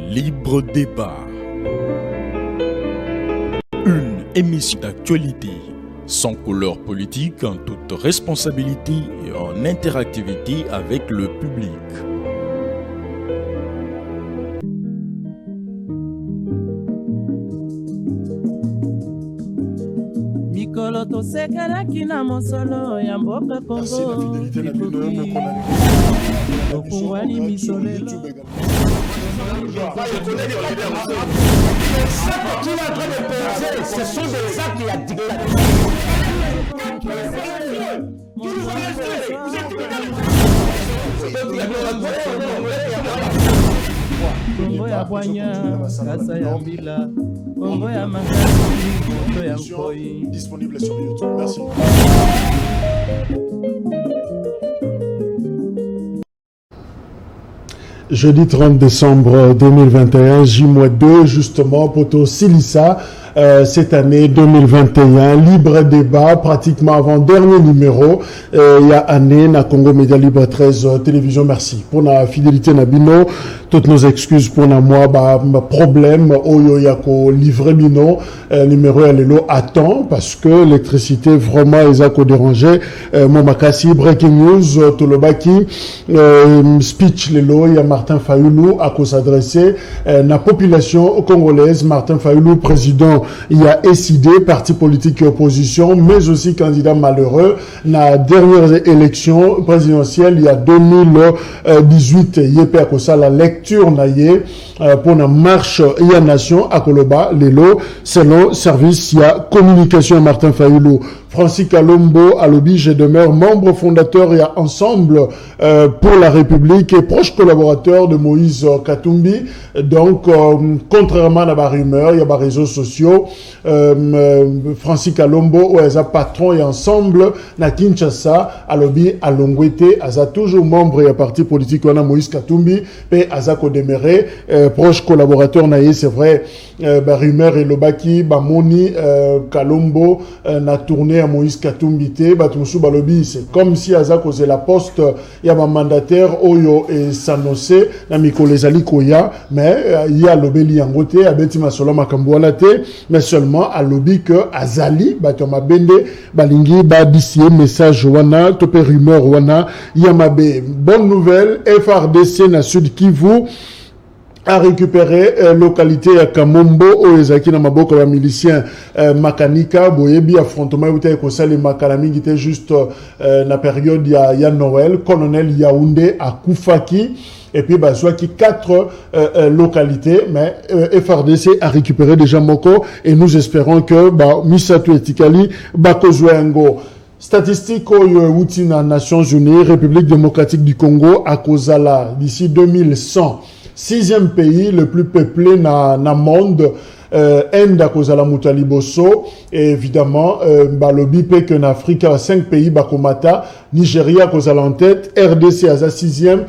Libre débat. Une émission d'actualité, sans couleur politique, en toute responsabilité et en interactivité avec le public. Mikolo tosekelaki na mosolo ya mboka Kongo. Okungwani misolelo. Qu'il est en train de poser, ce sont des actes et la dictature. Kongo ya Bwanya, Kasa ya Mbila, Kongo ya Makasi, Kongo ya Nkoi. Disponible sur YouTube. Merci. Jeudi 30 décembre 2021, J-2, justement, Poto Silissa, cette année 2021, libre débat, pratiquement avant-dernier numéro, il y a année, na Congo Média Libre 13 télévision, merci. Pour la fidélité Nabino, toutes nos excuses pour na moi, problème, oyo yako livré bino, numéro alelo à temps, parce que l'électricité vraiment les a dérangé, Momakasi, breaking news, Tolobaki, speech lelo, il y a Martin Fayoulou à s'adresser, la population congolaise, Martin Fayoulou, président, il y a SID, parti politique et opposition, mais aussi candidat malheureux. La dernière élection présidentielle, il y a 2018, il y a la lecture pour la marche, il y a nation à Koloba, Lelo, selon service, il y a communication Martin Fayoulou. Francis Kalombo, à l'objet, je demeure membre fondateur et ensemble pour la République et proche collaborateur de Moïse Katumbi. Donc, contrairement à la rumeur, il y a des réseaux sociaux. Francis Kalombo, où est patron et ensemble, na Kinshasa, à l'objet, à Longwete, à toujours membre et à parti politique, on a Moïse Katumbi, et à Zako Demeré, proche collaborateur, c'est vrai, rumeur et Lobaki, Moni, Kalombo, na tourné à Moïse Katumbi, Batumsu Balobi, c'est comme si Aza causé la poste, il y a un mandataire, Oyo et Sanose, na Mikolezali Koya, mais il y a l'obéli en gote, à Betima Soloma Kamboualate, mais seulement à l'obéli que Azali, Batoma Bende, Balingi, Badisier, message Wana, Topé rumeur Wana, Yamabe. Bonne nouvelle, FRDC na Sud Kivu, a récupéré localité à Kamombo au Ezaki na maboko ya milicien Makanika boyebi affrontement uta ko sale makalami qui était juste la période ya Noël colonel Yaoundé à Koufaki et puis soit qui 4 localités mais FRDC a récupéré déjà Moko et nous espérons que Misato Etikali bakozwengo. Statistique au Outina Nations Unies, République démocratique du Congo à Kozala d'ici 2100. 6e pays le plus peuplé na monde, Inde à cause de la Moutaliboso, et évidemment, Balobi Pek en Afrique, 5 pays, Bakomata, Nigeria à cause de l'entête, RDC à 6e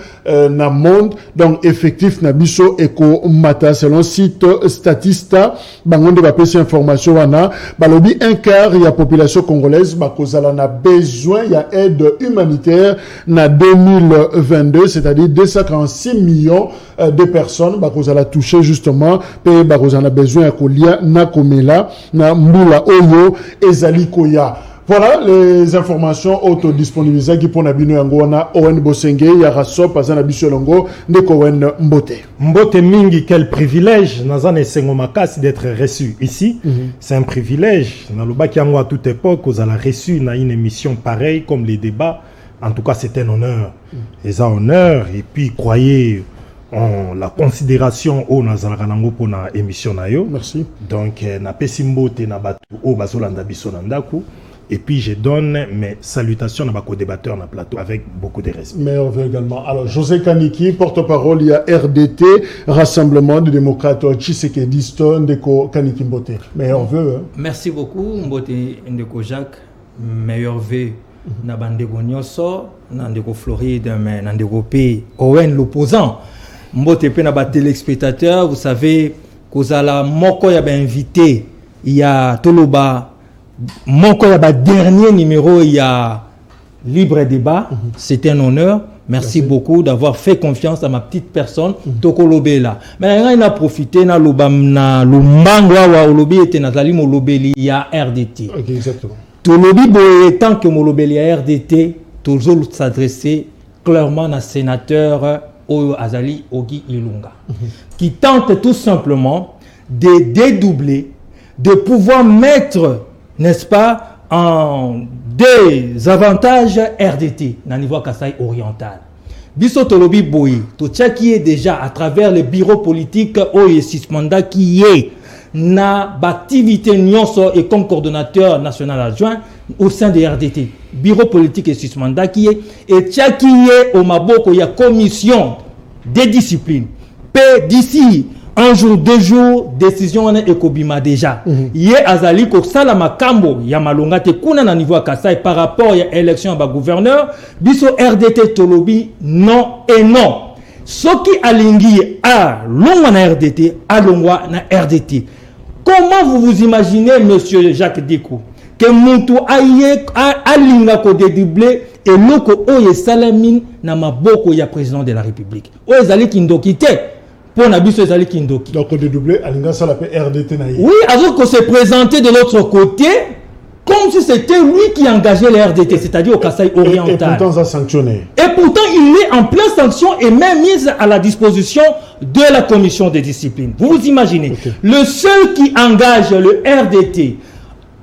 na monde, donc effectif Nabiso Eko Mata, selon site Statista, Bangonde Bapesi information wana, Balobi un quart, il y a population congolaise, Bakozala na besoin, il y a aide humanitaire na 2022, c'est-à-dire 246 millions de personnes, Bakozala touché justement, et Bakozala besoin Kolia, Nakomela, na Mbula Oyo, Ezali Koya. Voilà les informations auto-disponibilisées qui pour Nabino Yangona, Owen Bosenge, Yaraso, Pazana Bisholongo, Nekowen Mbote. Mbote Mingi, quel privilège, Nazane Sengomakasi d'être reçu ici. C'est un privilège. Nalobaki Yango à toute époque, vous avez reçu dans une émission pareille comme les débats. En tout cas, c'est un honneur. C'est un honneur. Et puis, croyez la considération au Nazarakanango pour la émission nayo. Merci. Donc, na pesimbote na batu au basolanda bisonandaku. Et puis je donne mes salutations à ma co-débatteur dans le plateau avec beaucoup de respect. Mais on veut également. Alors, José Kaniki, porte-parole, il y a RDT, Rassemblement des démocrates, Tshisekedi Stone, Ndeko Kaniki Mbote. Mais on veut. Hein. Merci beaucoup, Mbote Ndeko Jacques. Meilleur vœu. Nabandeko Nyoso, Nandeko Floride, mais Nandeko P. Owen l'opposant. Mbote P. Naba téléspectateur, vous savez, Kozala Moko y a invité. Il y a Toloba. Mon dernier numéro, il y a libre débat. C'est un honneur. Merci beaucoup d'avoir fait confiance à ma petite personne. Tokolobe là. Mais il a profité na lumbangwa wa olobi était nazali molobeli ya RDT. Ok, exactement. Tolobi boye tant que molobeli ya RDT, toujours s'adresser clairement à sénateur Oyo Azali Ogi Ilunga, qui tente tout simplement de dédoubler, de pouvoir mettre, n'est-ce pas, en des avantages RDT dans le niveau Kasaï oriental. Biso Tolobi Boyi, tout ça qui est déjà à travers le bureau politique Oyo Sismanda qui est na activité nyonso et comme coordonnateur national adjoint au sein de RDT. Bureau politique et Sismanda qui est et ça qui est au Maboko, il y a commission des disciplines. D'ici un jour, 2 jours, décision est ekobima déjà. Yé azali ko sala makambo ya malonga te kuna na niveau Kasai par rapport à l'élection à gouverneur, biso RDT Tolobi non et non. Soki alingi a longwa na RDT, a longwa na RDT. Comment vous vous imaginez, monsieur Jacques Dekou, que Moutou alinga ko dédoublé et loko oye salamine na maboko ya président de la République. Oye zali kindokite. Pour Nabiso Ezali Kindoki. Donc, on dédoublé, Alinga Salapé RDT Naïe. Oui, alors qu'on s'est présenté de l'autre côté, comme si c'était lui qui engageait les RDT, c'est-à-dire au Kasaï oriental. Et pourtant, ça a sanctionné. Et pourtant, il est en pleine sanction et même mis à la disposition de la commission des disciplines. Vous vous imaginez, le seul qui engage le RDT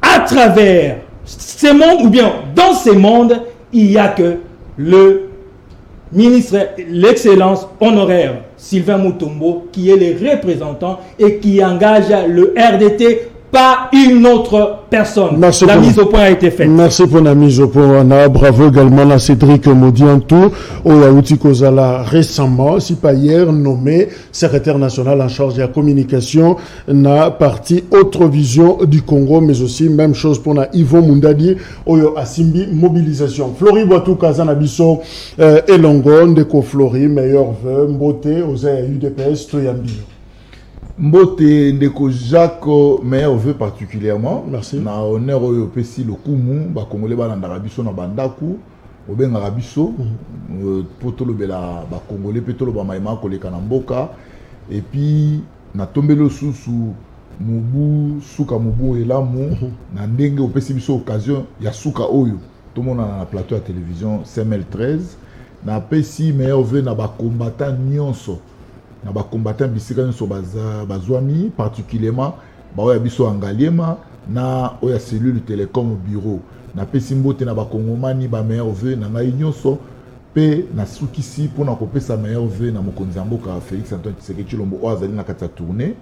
à travers ces mondes, ou bien dans ces mondes, il n'y a que le ministre, l'excellence honoraire Sylvain Mutombo, qui est le représentant et qui engage le RDT, pas une autre personne. Merci la mise au point a été faite. Merci pour la mise au point. Bravo également à Cédric Modiantou, Oyaouti Kozala récemment, si pas hier, nommé secrétaire national en charge de la communication, na parti Autre Vision du Congo, mais aussi même chose pour na Yvon Mundadi, Oyo Asimbi, mobilisation. Flori Boatou Kazanabiso, Elongo, Ndeko Flori, meilleur vœu, Mbote, Oza UDPS, Toyambi. Mbote Ndeko Jacques, meilleur vœu particulièrement. Merci. Na honneur au Pessi le Kumu, ba Congolais ba na Rabiso na Bandaku, obenga Rabiso, potolo bela ba Congolais petolo ba maima koleka na mboka, et puis na tombelo susu mubu suka mubu elamu na ndenge au Pessi biso occasion ya suka oyo. Tout le monde na plateau à télévision CML13 na Pessi meilleur vœu na ba combattant nyonso. Na ba combattant bisika nso bazwami particulièrement ba oya biso angaliema na oya cellule télécom bureau na pesi mbote na ba kongomani ba meilleur vœu na ngai nyonso pe na sukisi pona kopesa meilleur vœu na mokonzi ya mboka Félix Antoine Tshisekedi Tshilombo oya zali na kati ya tournée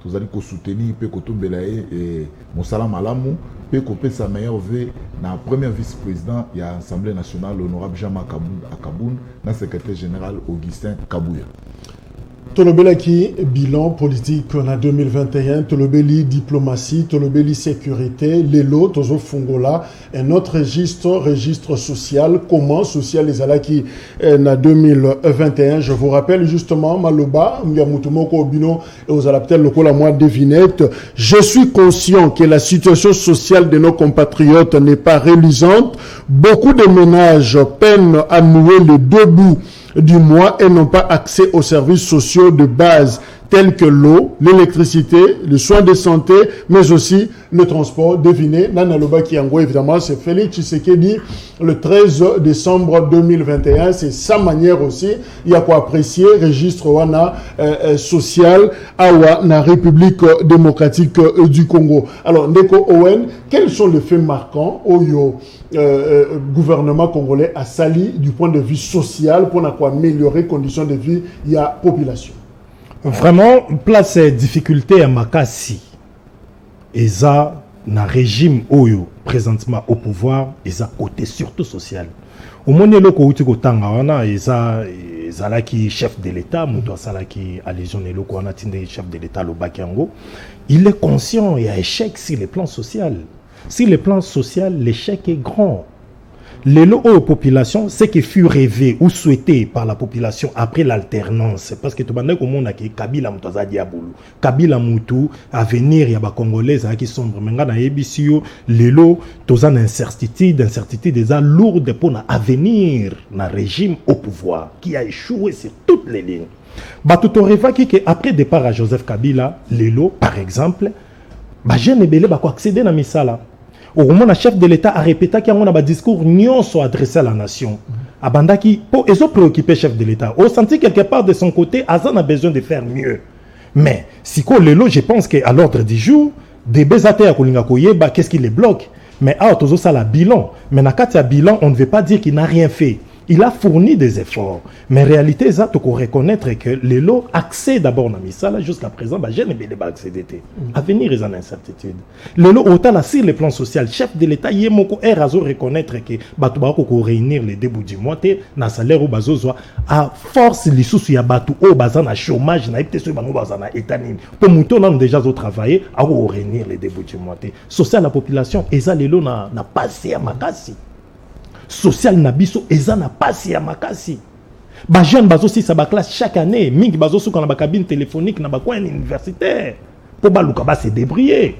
tozali ko soutenir pe kotombela e mosala malamu pe kopesa meilleur vœu na premier vice-président ya Assemblée nationale honorable Jean-Marc Akaboun na secrétaire général Augustin Kabouya. Tolobelaki, bilan politique en 2021, Tolobeli diplomatie, Tolobeli sécurité, l'élo, Tozo Fungola, un autre registre social, comment social les alaki en 2021. Je vous rappelle justement, Maloba, Myamutumoko Obino et aux alaptels locaux la mois devinette. Je suis conscient que la situation sociale de nos compatriotes n'est pas reluisante. Beaucoup de ménages peinent à nouer le debout du mois et n'ont pas accès aux services sociaux de base tels que l'eau, l'électricité, les soins de santé, mais aussi le transport. Devinez, Nanaloba Kiango, évidemment, c'est Félix Tshisekedi le 13 décembre 2021. C'est sa manière aussi. Il y a quoi apprécier, registre wana social à la République démocratique du Congo. Alors, Ndeko Owen, quels sont les faits marquants au gouvernement congolais a sali du point de vue social pour améliorer les conditions de vie de la population? Vraiment, place difficulté à Makassi. Et ça, na régime oyo présentement au pouvoir, et ça côté surtout social. Au moins le ko uti ko tanga wana et ça là qui chef de l'État, muto sala qui allégeon le ko wana tinde chef de l'État lo bakiango, il est conscient il y a échec sur le plan social. Sur le plan social, l'échec est grand. Les lots aux populations, ce qui fut rêvé ou souhaité par la population après l'alternance, parce que tout le monde a dit que Kabila Moutaza Diaboulou, Kabila Moutou, à venir, il y a des Congolais qui sont vraiment dans l'ébissio, les lots, tous en incertitude des lourdes pour l'avenir, dans le régime au pouvoir, qui a échoué sur toutes les lignes. Tout rêve que après départ à Joseph Kabila, les lots, par exemple, jeune Ebele va accéder à Misala. Au moment le chef de l'État a répété qu'il y a un discours non soit adressé à la nation. Abanda qui pour ils ont préoccupé chef de l'État. Au senti quelque part de son côté, Azan a besoin de faire mieux. Mais si quoi le lot, je pense qu'à l'ordre du jour, des besatés à Kolinga Koyeba, qu'est-ce qui les bloque? Mais à autozo ça la bilan. Mais dans le bilan, on ne veut pas dire qu'il n'a rien fait. Il a fourni des efforts. Mais en réalité, il faut reconnaître que les lots accèdent d'abord dans Misala jusqu'à présent, je n'ai pas accédé. À venir, ils ont incertitude. Les lots, autant sur le plan social, chef de l'État, il y a reconnaître que il réunir les débuts du mois, dans le salaire, à force, les sous-sous, il y a un chômage, il y a un état. Pour nous, déjà travailler, à réunir les débuts du mois. Social, la population, et ça, les lots n'a pas passé à Makasi. Social nabiso eza na pasi ya makasi ba jeune bazo si sa ba classe chaque année mingi bazo suka na ba cabine téléphonique na ba coin universitaire pour ba luka ba se débrouiller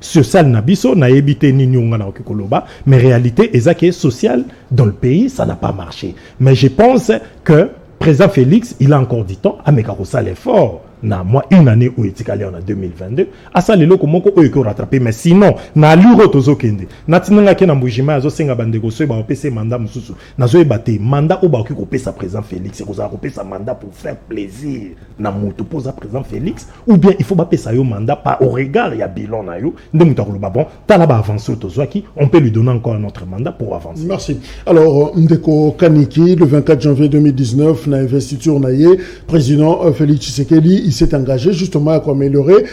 social nabiso na ebité ni nyonga na okikoloba mais réalité eza que social dans le pays ça n'a pas marché mais je pense que président Félix il a encore du temps à meka ko ça l'effort na moi une année où il allé en 2022 à ça les locaux moko eux qui rattrapé mais sinon na luro tozo kende na tinanga ke na mbujima zo senga bandeko so ba opesa mandat mususu na zo ebate mandat o ba ko pesa président Félix c'est ko za pesa mandat pour faire plaisir na mutu posa président Félix ou bien il faut ba pesa yo mandat pas au regard ya bilan na yo nde mutu ko bon tala ba avancer tozo ki on peut lui donner encore un autre mandat pour avancer. Merci. Alors Ndeko Kaniki le 24 janvier 2019 na investiture na ye président Félix Tshisekedi il s'est engagé justement à améliorer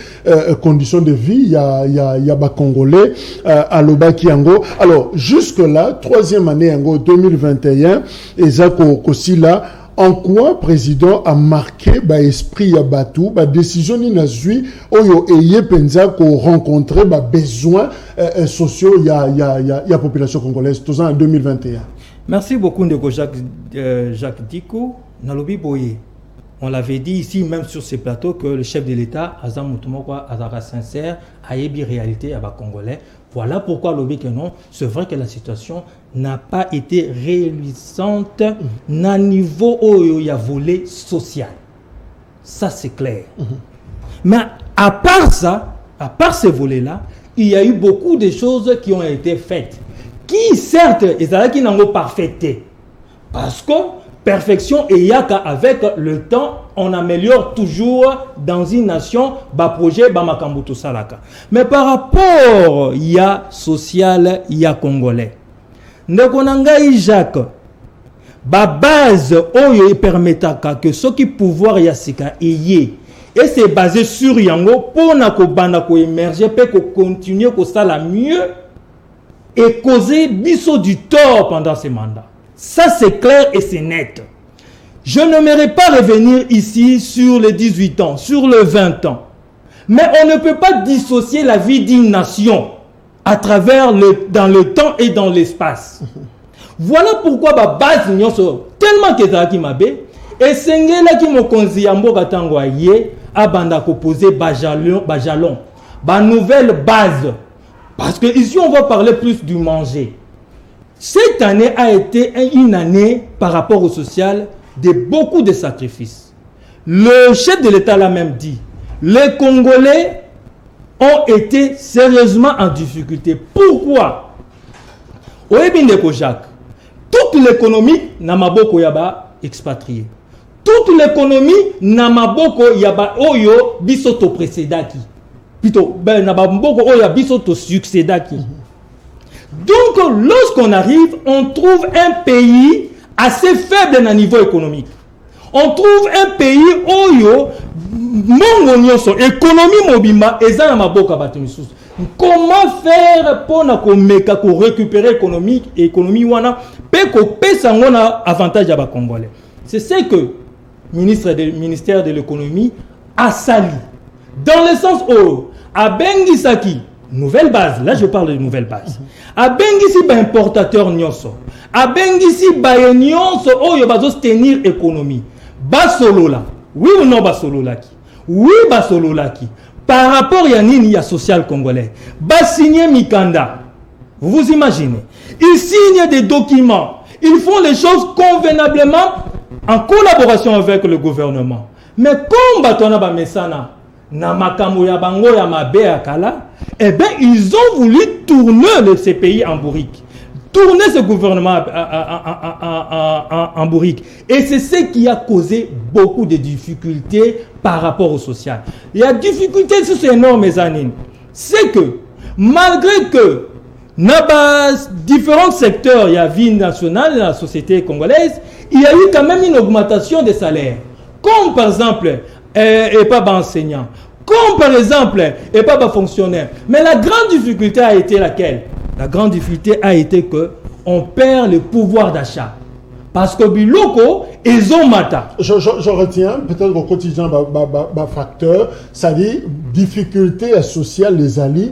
conditions de vie. Il y a bas Congolais à Loba Kiango. Alors jusque là, troisième année en 2021, et Zako Kosila, en quoi président a marqué ba esprit ya Batou, ba décision ni nazui oyo eye penza ko rencontrer ba besoins sociaux ya population congolaise tous en 2021. Merci beaucoup Ndeko Jacques Diko Nalobi Boye. On l'avait dit ici, même sur ces plateaux, que le chef de l'État, Azam Moutoumokwa, Azara sincère, a ébi réalité à Congolais. Voilà pourquoi l'obé que non, c'est vrai que la situation n'a pas été réalisante à niveau où il y a volé social. Ça, c'est clair. Mais à part ça, à part ces volets-là, il y a eu beaucoup de choses qui ont été faites. Qui, certes, qui n'ont pas parfaité. Parce que perfection et yaka avec le temps on améliore toujours dans une nation ba projet ba makambuto salaka mais par rapport il y a social il y a congolais ndeko nangai Jacques ba base oyo permetaka que ce qui pouvoir ya sika eye et c'est basé sur yango pour na ko banda ko émerger pe ko continuer ko sala mieux et causer biso du tort pendant ces mandats. Ça, c'est clair et c'est net. Je n'aimerais pas revenir ici sur les 18 ans, sur les 20 ans. Mais on ne peut pas dissocier la vie d'une nation à travers dans le temps et dans l'espace. Voilà pourquoi ma base nyonso tellement que ça qui m'a bé et sengela qui mo konzi yamboka tango aye abanda ko poser bajalon ba nouvelle base parce que ici on va parler plus du manger. Cette année a été une année par rapport au social de beaucoup de sacrifices. Le chef de l'État l'a même dit. Les Congolais ont été sérieusement en difficulté. Pourquoi? Oebindeko Jacques, toute l'économie n'a maboko yaba expatrié. Toute l'économie n'a maboko yaba oyo bisoto précédaki. Plutôt ben n'a maboko oyo bisoto succédaki. Donc, lorsqu'on arrive, on trouve un pays assez faible à niveau économique. On trouve un pays où économie mobimba et ça comment faire pour récupérer l'économie wana avantage à Congolais. C'est ce que le ministère de l'économie a sali. Dans le sens où à Bengisaki nouvelle base, là je parle de nouvelle base. Abengisi ba importateur nyonso. Abengisi ba nyonso oyo bazo soutenir économie. Basolola. Oui ou non basololaki? Oui basololaki. Par rapport à nini ya social congolais. Signer Mikanda. Vous vous imaginez? Ils signent des documents. Ils font les choses convenablement en collaboration avec le gouvernement. Mais comme batona ba mesana na makambo ya bango ya mabe akala, eh bien ils ont voulu tourner ces pays en bourrique. Tourner ce gouvernement en bourrique. Et c'est ce qui a causé beaucoup de difficultés par rapport au social. Il y a difficultés sur ces normes années. C'est que malgré que dans différents secteurs, il y a vie nationale dans la société congolaise, il y a eu quand même une augmentation des salaires. Comme par exemple, et pas enseignant, comme par exemple, et pas fonctionnaire. Mais la grande difficulté a été laquelle? La grande difficulté a été que on perd le pouvoir d'achat. Parce que biloko, ils ont mata. Je retiens peut-être au quotidien facteur, ça dit difficulté sociale les alliés,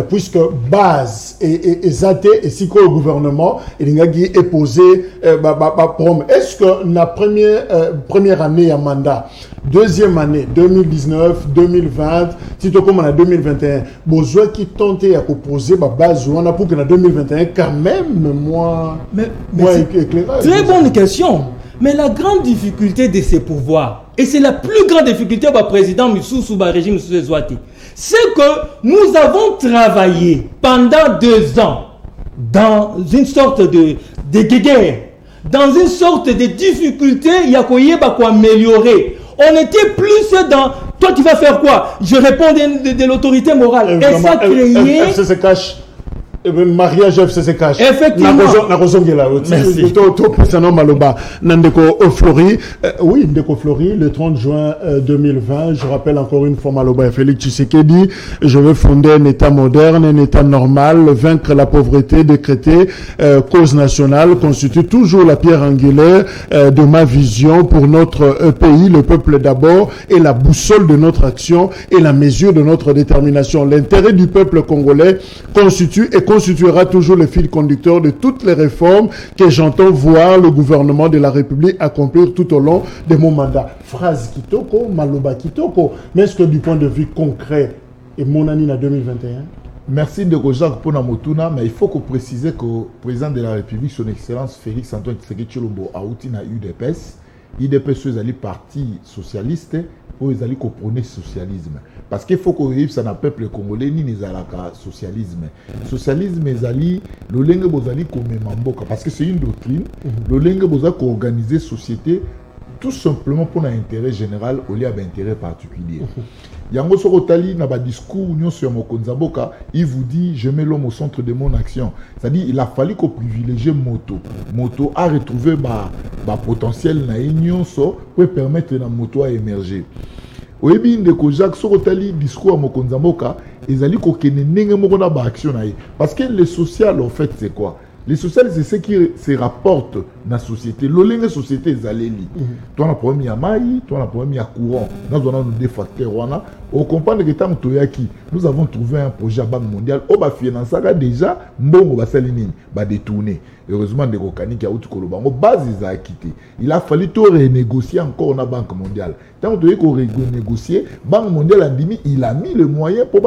puisque base et zate et si le gouvernement il est posé est-ce que la première année à mandat, deuxième année 2019 2020 si tu comme en 2021 besoin qui tentait à proposer base on a pour que en 2021 quand même moins éclairage. Très bonne question. Mais la grande difficulté de ces pouvoirs, et c'est la plus grande difficulté du président Missou sous le régime Missou Zouati, c'est que nous avons travaillé pendant 2 ans dans une sorte de guerre, dans une sorte de difficulté, il y a quoi améliorer. On était plus dans, toi tu vas faire quoi? Je réponds de l'autorité morale. Et ça créé... FCC cache. Mariage FCC cache. Effectivement. Merci. Ndeko Flori. Oui, Ndeko Flori, le 30 juin 2020, je rappelle encore une fois Maloba et Félix Tshisekedi, je veux fonder un État moderne, un État normal, vaincre la pauvreté, décréter cause nationale, constitue toujours la pierre angulaire de ma vision pour notre pays, le peuple d'abord, et la boussole de notre action et la mesure de notre détermination. L'intérêt du peuple congolais constituera toujours le fil conducteur de toutes les réformes que j'entends voir le gouvernement de la République accomplir tout au long de mon mandat. Phrase kitoko, maloba kitoko, mais est-ce que du point de vue concret, et mon année en 2021? Merci de Jacques pour Motuna, mais il faut que préciser que le président de la République, son Excellence Félix Antoine Tshisekedi Tshilombo, a outil na UDPS. UDPS, c'est le parti socialiste, pour les alliés qui prônent le socialisme. Parce qu'il faut qu'on arrive, ça n'a pas peuple congolais ni les alaka socialisme. Socialisme, les alliés, le lingue bozali comme mamboka. Parce que c'est une doctrine, le lingue bozali organiser société tout simplement pour l'intérêt général au lieu d'intérêt particulier. Yango Sorotali n'a pas discours union sur Mokonzamboka, il vous dit je mets l'homme au centre de mon action. C'est-à-dire il a fallu qu'on privilégie moto. Moto a retrouvé ba potentiel na union so pour permettre na moto à émerger. Oyebi ndeko Jacques Sorotali discours à Mokonzamboka, ils allaient qu'on kene nenge moko na ba action na parce que le social en fait c'est quoi? Les social, c'est ce qui se rapporte dans la société. La société est allée. Toi, la première maille, toi, la première courant. Nous avons des facteurs. On comprend que nous avons trouvé un projet à Banque mondiale. On va financer déjà, on va détourner. Heureusement, des Rokani qui a eu le base, ils ont quitté. Il a fallu tout renégocier encore la Banque mondiale. Tant que qu'on renégocier, Banque mondiale a dit, il a mis le moyen pour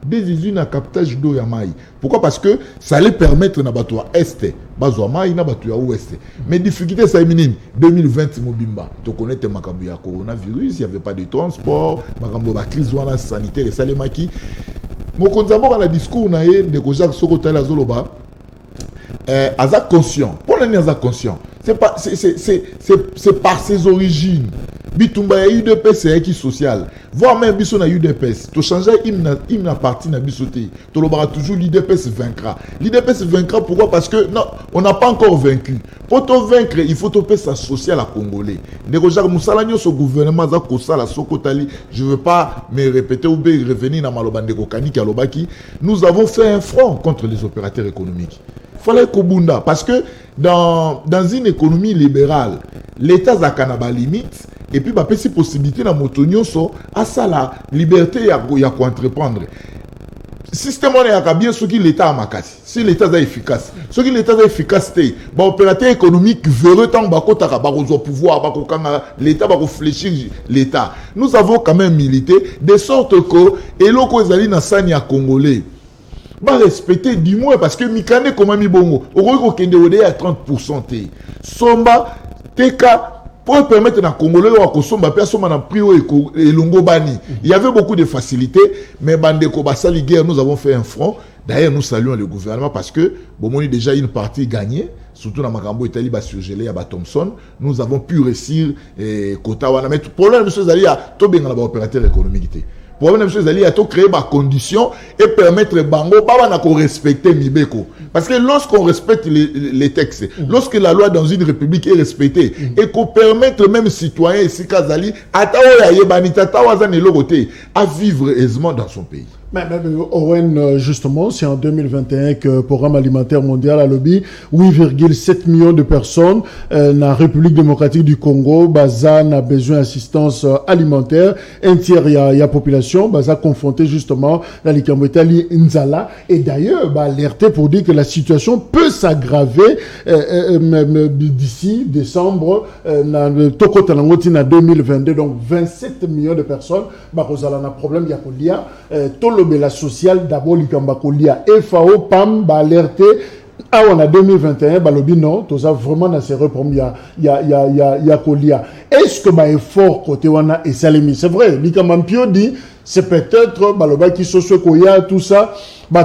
des usines à captage d'eau à maille. Pourquoi? Parce que ça allait permettre na bateau est, bateau maille na bateau ouest. Mais difficulté ça est minime. 2020 mobimba. Tu connais tes makambo ya coronavirus, il y avait pas de transport, makambo ba crise wana sanitaire et ça les maki. Mokonzambo na discours na ye de Jacques Sorotali Zoloba. Aza conscient. Pour l'année Aza conscient. C'est par ses origines. Bitumba ya UDPS c'est qui social. Voir même biso na UDPS. To changer hymne na parti na bisoté. To lobara toujours l'UDPS vaincra. L'UDPS vaincra pourquoi? Parce que non, on n'a pas encore vaincu. Pour te vaincre, il faut te sa social à Congolais. Négojar Moussalanyo ce gouvernement za kosala sokotali. Je veux pas me répéter ou bien revenir na malobande kokani kalobaki. Nous avons fait un front contre les opérateurs économiques. Fallait Kobunda parce que dans une économie libérale, l'État a kanaba limite et puis bah possibilité na motonyo so à ça la liberté ya ko entreprendre. système on est bien ce qui l'État a makasi. Si l'État est efficace, ce qui l'État est efficace, bah opérateur économique veut tant bakota au pouvoir, l'État va réfléchir l'État. Nous avons quand même milité de sorte que et loko ezali na sani ya congolais. Bah respecter du moins parce que mikane comme mi bongo, au kende odé à 30% té. Somba teka pour permettre na congolais wa kosomba pe soma na prix et longo bani. Il y avait beaucoup de facilités mais bandeko basali guerre nous avons fait un front. D'ailleurs nous saluons le gouvernement parce que bon on a déjà une partie gagnée surtout dans Makambo Italie ba surgelé à Thompson nous avons pu réussir quota wana mais problème monsieur Zali a to benga ba opérateur économique té. Problème monsieur Zali a to créer ba conditions et permettre bango ba na ko respecter Mibeko parce que lorsqu'on respecte les textes lorsque la loi dans une république est respectée et qu'on permettre même citoyens ici Kazali ataoya yebani tatawaza ne lokote à vivre aisément dans son pays. Mais Owen, justement, c'est en 2021 que le Programme alimentaire mondial a lobby 8,7 millions de personnes dans la République démocratique du Congo, Baza a besoin d'assistance alimentaire. Un tiers il y a population, Baza confronté justement dans les Italie Nzala. Et d'ailleurs, alerté pour dire que la situation peut s'aggraver d'ici décembre, en 2022. Donc 27 millions de personnes, Bakozala a un problème, il y a pour l'IA. La sociale d'abord l'Ikambakolia FAO PAM alerté on a 2021 balobi non tout ça vraiment dans ces repromes il y a Kolia est-ce que effort côté wana et salemi c'est vrai l'Ikambambio dit c'est peut-être baloba qui socio koya tout ça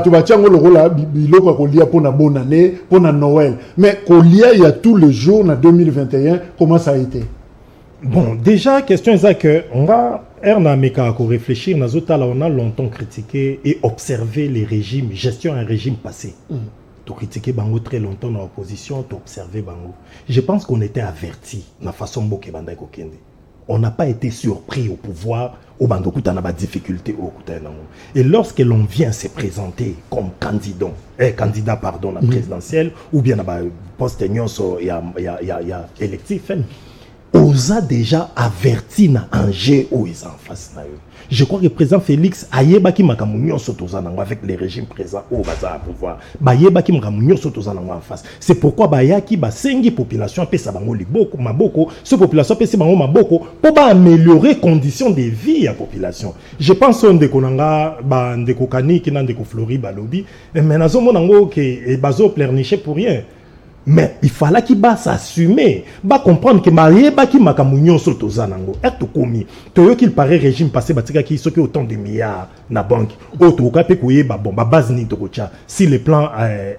tu vas tiens le rôle biloko Kolia pour la bonne année pour la Noël mais Kolia il y a tous les jours en 2021 comment ça a été? Bon, déjà, question est que on va réfléchir. On a longtemps critiqué et observé les régimes, gestion un régime passé. Tu critiqué Bango très longtemps dans l'opposition, tu observé Bango. Je pense qu'on était averti de la façon dont on n'a pas été surpris au pouvoir, au Bango Koutana ba difficulté au Koutana. Et lorsque l'on vient se présenter comme candidat à la présidentielle, ou bien à la poste électif, on a déjà averti na enjeu où ils en face na eux. Je crois que le président Félix ayeba ki makamunyo sotozanango avec les régimes présents au bazar pouvoir. Bayeba ki makamunyo sotozanango en face. C'est pourquoi bayaki ba sengi population pesa bango liboko maboko, ce population pesa bango maboko pour ba améliorer conditions de vie à population. Je pense on de konanga ba ndeko kani ki na ndeko Flori balobi, mais nazo monango ke bazo pleurnicher pour rien. Mais il fallait qu'il s'assumer, comprendre que Marieba qui makamunyo sotozanango est commis. Toyo qu'il paraît régime passé batika qui soki autant de milliards na banque. Auto ka pe koyeba bon base ni tokocha si les plans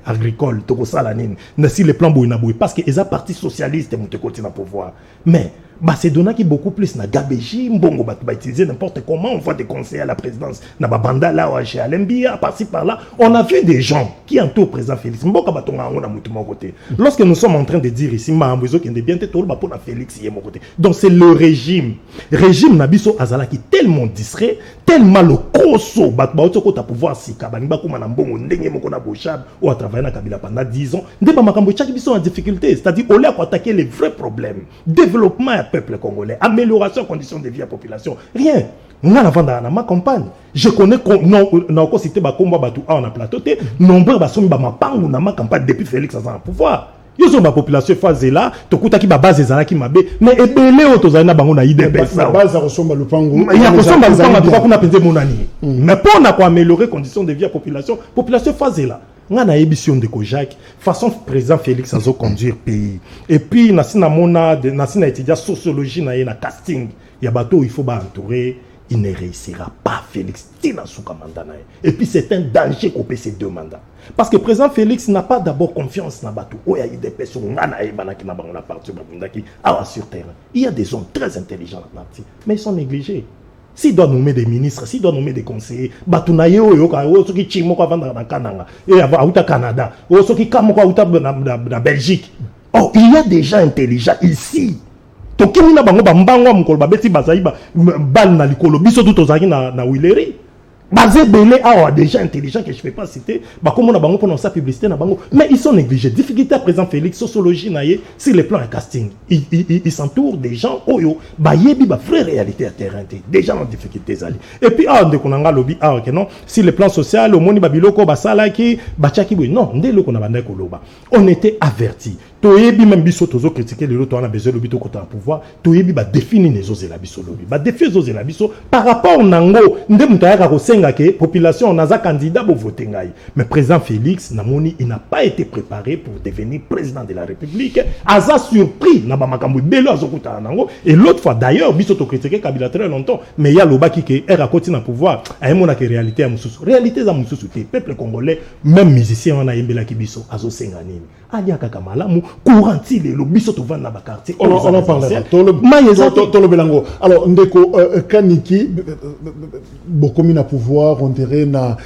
agricoles toko salanine, si les plans boina boy parce que les partis socialistes monte côté na pouvoir. Mais c'est donné qui beaucoup plus na gabeji mbongo ba utiliser n'importe comment on voit des conseillers à la présidence na banda là chez Alembia par-ci par-là on a vu des gens qui entourent le président Félix mboka batonga ngo na mutu mon côté lorsque nous sommes en train de dire ici mambozo qui est bien tout ba pour na Félix yé mon côté donc c'est le régime na biso azala qui tellement distrait tellement le koso ba otoko ta pouvoir sika bani ba kuma na mbongo ndenge moko na bochab ou à travailler na Kabila pendant 10 ans ndeba makambo chaki biso en difficulté c'est-à-dire au lieu d'attaquer les vrais problèmes développement peuple congolais, amélioration des conditions de vie à la population. Rien. On a dans ma campagne. Je connais non cité ba combat batu on a plateau nombreux ba somi ba mapangu na ma campagne depuis Félix a en pouvoir. Yo so ba population phase là, to kuta ki ba base ezala ki mabe, mais ebele otozana na bango na IDPS. La base a ressemble le pango. Il y a ressemble le pango to kuna penze monani. Mais pour na quoi améliorer conditions de vie à la population phase là. On a une émission de Kojak, façon président Félix a conduire pays. Et puis, nasina étudiant sociologie na casting. Il y a bateau il faut entourer, il ne réussira pas Félix tina souka mandat. Et puis c'est un danger qu'on peut ces deux mandats. Parce que président Félix n'a pas d'abord confiance dans bateau. Il y a des hommes très intelligents dans la partie, mais ils sont négligés. S'il doit nommer des ministres, s'il doit nommer des conseillers, batunaye oyoka osoki chimoko avanda na Kananga et auta Canada, osoki kamoko auta na Belgique. Oh, il y a des gens intelligents ici. Tokini na bango ba mbango mukolo ba beti bazai ba bal na likolo biso tout ozaki na Wileri. Basé belé à des gens intelligents que je ne vais pas citer, bah comme on a bango pendant sa publicité na bango, mais ils sont négligés. Difficulté à présent Félix, sociologie naïe, sur les plans de casting, ils s'entourent des gens oyo, bah yebi bah vraie réalité à terrain, des gens en difficulté zali. Et puis ah de konanga lobby ah ok non, sur les plans social, au moni babiloko basala qui bachaki boy non, ndé lo kona banda koloba. On était avertis. Toyebi même biso tozo critiquer le lot on a besoin lobby to kota pouvoir, toyebi bah définir les autres la biso lobby, bah définir les autres la biso par rapport nango, ndé mutayaka ko que population on a un candidat pour voter mais président Félix Namoni il n'a pas été préparé pour devenir président de la République aza surpris na ba makambo belo azokuta nango et l'autre fois d'ailleurs biso to critiquer Kabila très longtemps mais il y a lobaki que era koti na pouvoir a mona que réalité à mususu réalité za mususu te peuple congolais même musicien on a yembela ki biso azo senga nini alia kaka malamu couranti le biso to vendre na ba quartier on en parlera tolo belango alors ndeko kaniki beaucoup na pouvoir on dirait na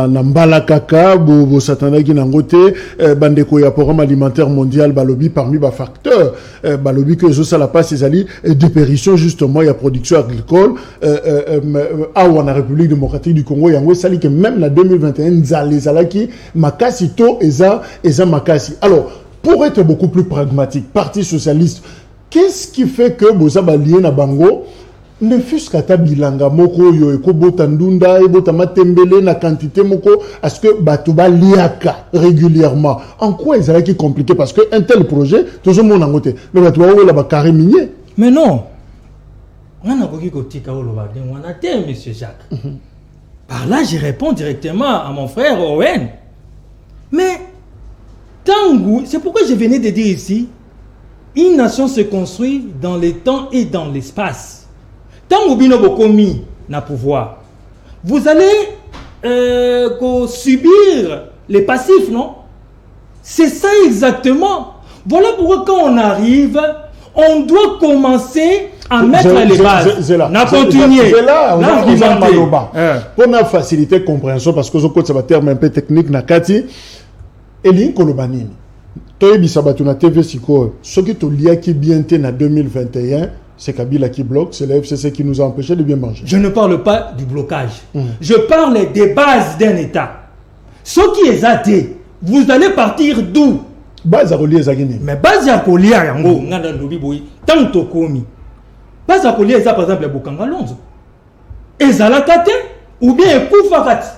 mbala kaka bo satanaki na ngote bandeko ya programme alimentaire mondial balobi parmi ba facteurs balobi que zo sala pas ces ali dépérition justement il y a production agricole à la République démocratique du Congo yango sali que même la 2021 zalaki makasi to eza makasi. Alors pour être beaucoup plus pragmatique, Parti socialiste, qu'est-ce qui fait que boza balien na bango ne fût-ce qu'à bilanga moko yo eko botandunda et botama tembele na quantité moko est-ce que batuba liaka régulièrement en quoi ils allaient qui compliqué parce que un tel projet tout le monde en côté mais batuba ou là ba carré minier mais non on a beaucoup de tika ou loba on a té monsieur Jacques par là je réponds directement à mon frère Owen mais Tango c'est pourquoi je venais de dire ici une nation se construit dans le temps et dans l'espace. Tant que vous avez na pouvoir, vous allez subir les passifs, non? C'est ça exactement. Voilà pourquoi quand on arrive, on doit commencer à mettre les bases. On continuer. C'est là, on a pour nous faciliter la compréhension, parce que c'est un terme un peu technique, Nakati, et l'Inkolobanini. Toi, Bissabatuna TV Siko, ce qui te lia qui bien en 2021, c'est Kabila qui bloque, c'est la FCC qui nous a empêché de bien manger. Je ne parle pas du blocage. Je parle des bases d'un État. Ce qui est athée, vous allez partir d'où? Base à relier Zagini. Mais base à relier Yango, ngana lobi boy, tant tokomi. Base à relier ça par exemple Bokanga Lonzo. Ezalakate ou bien Koufakati.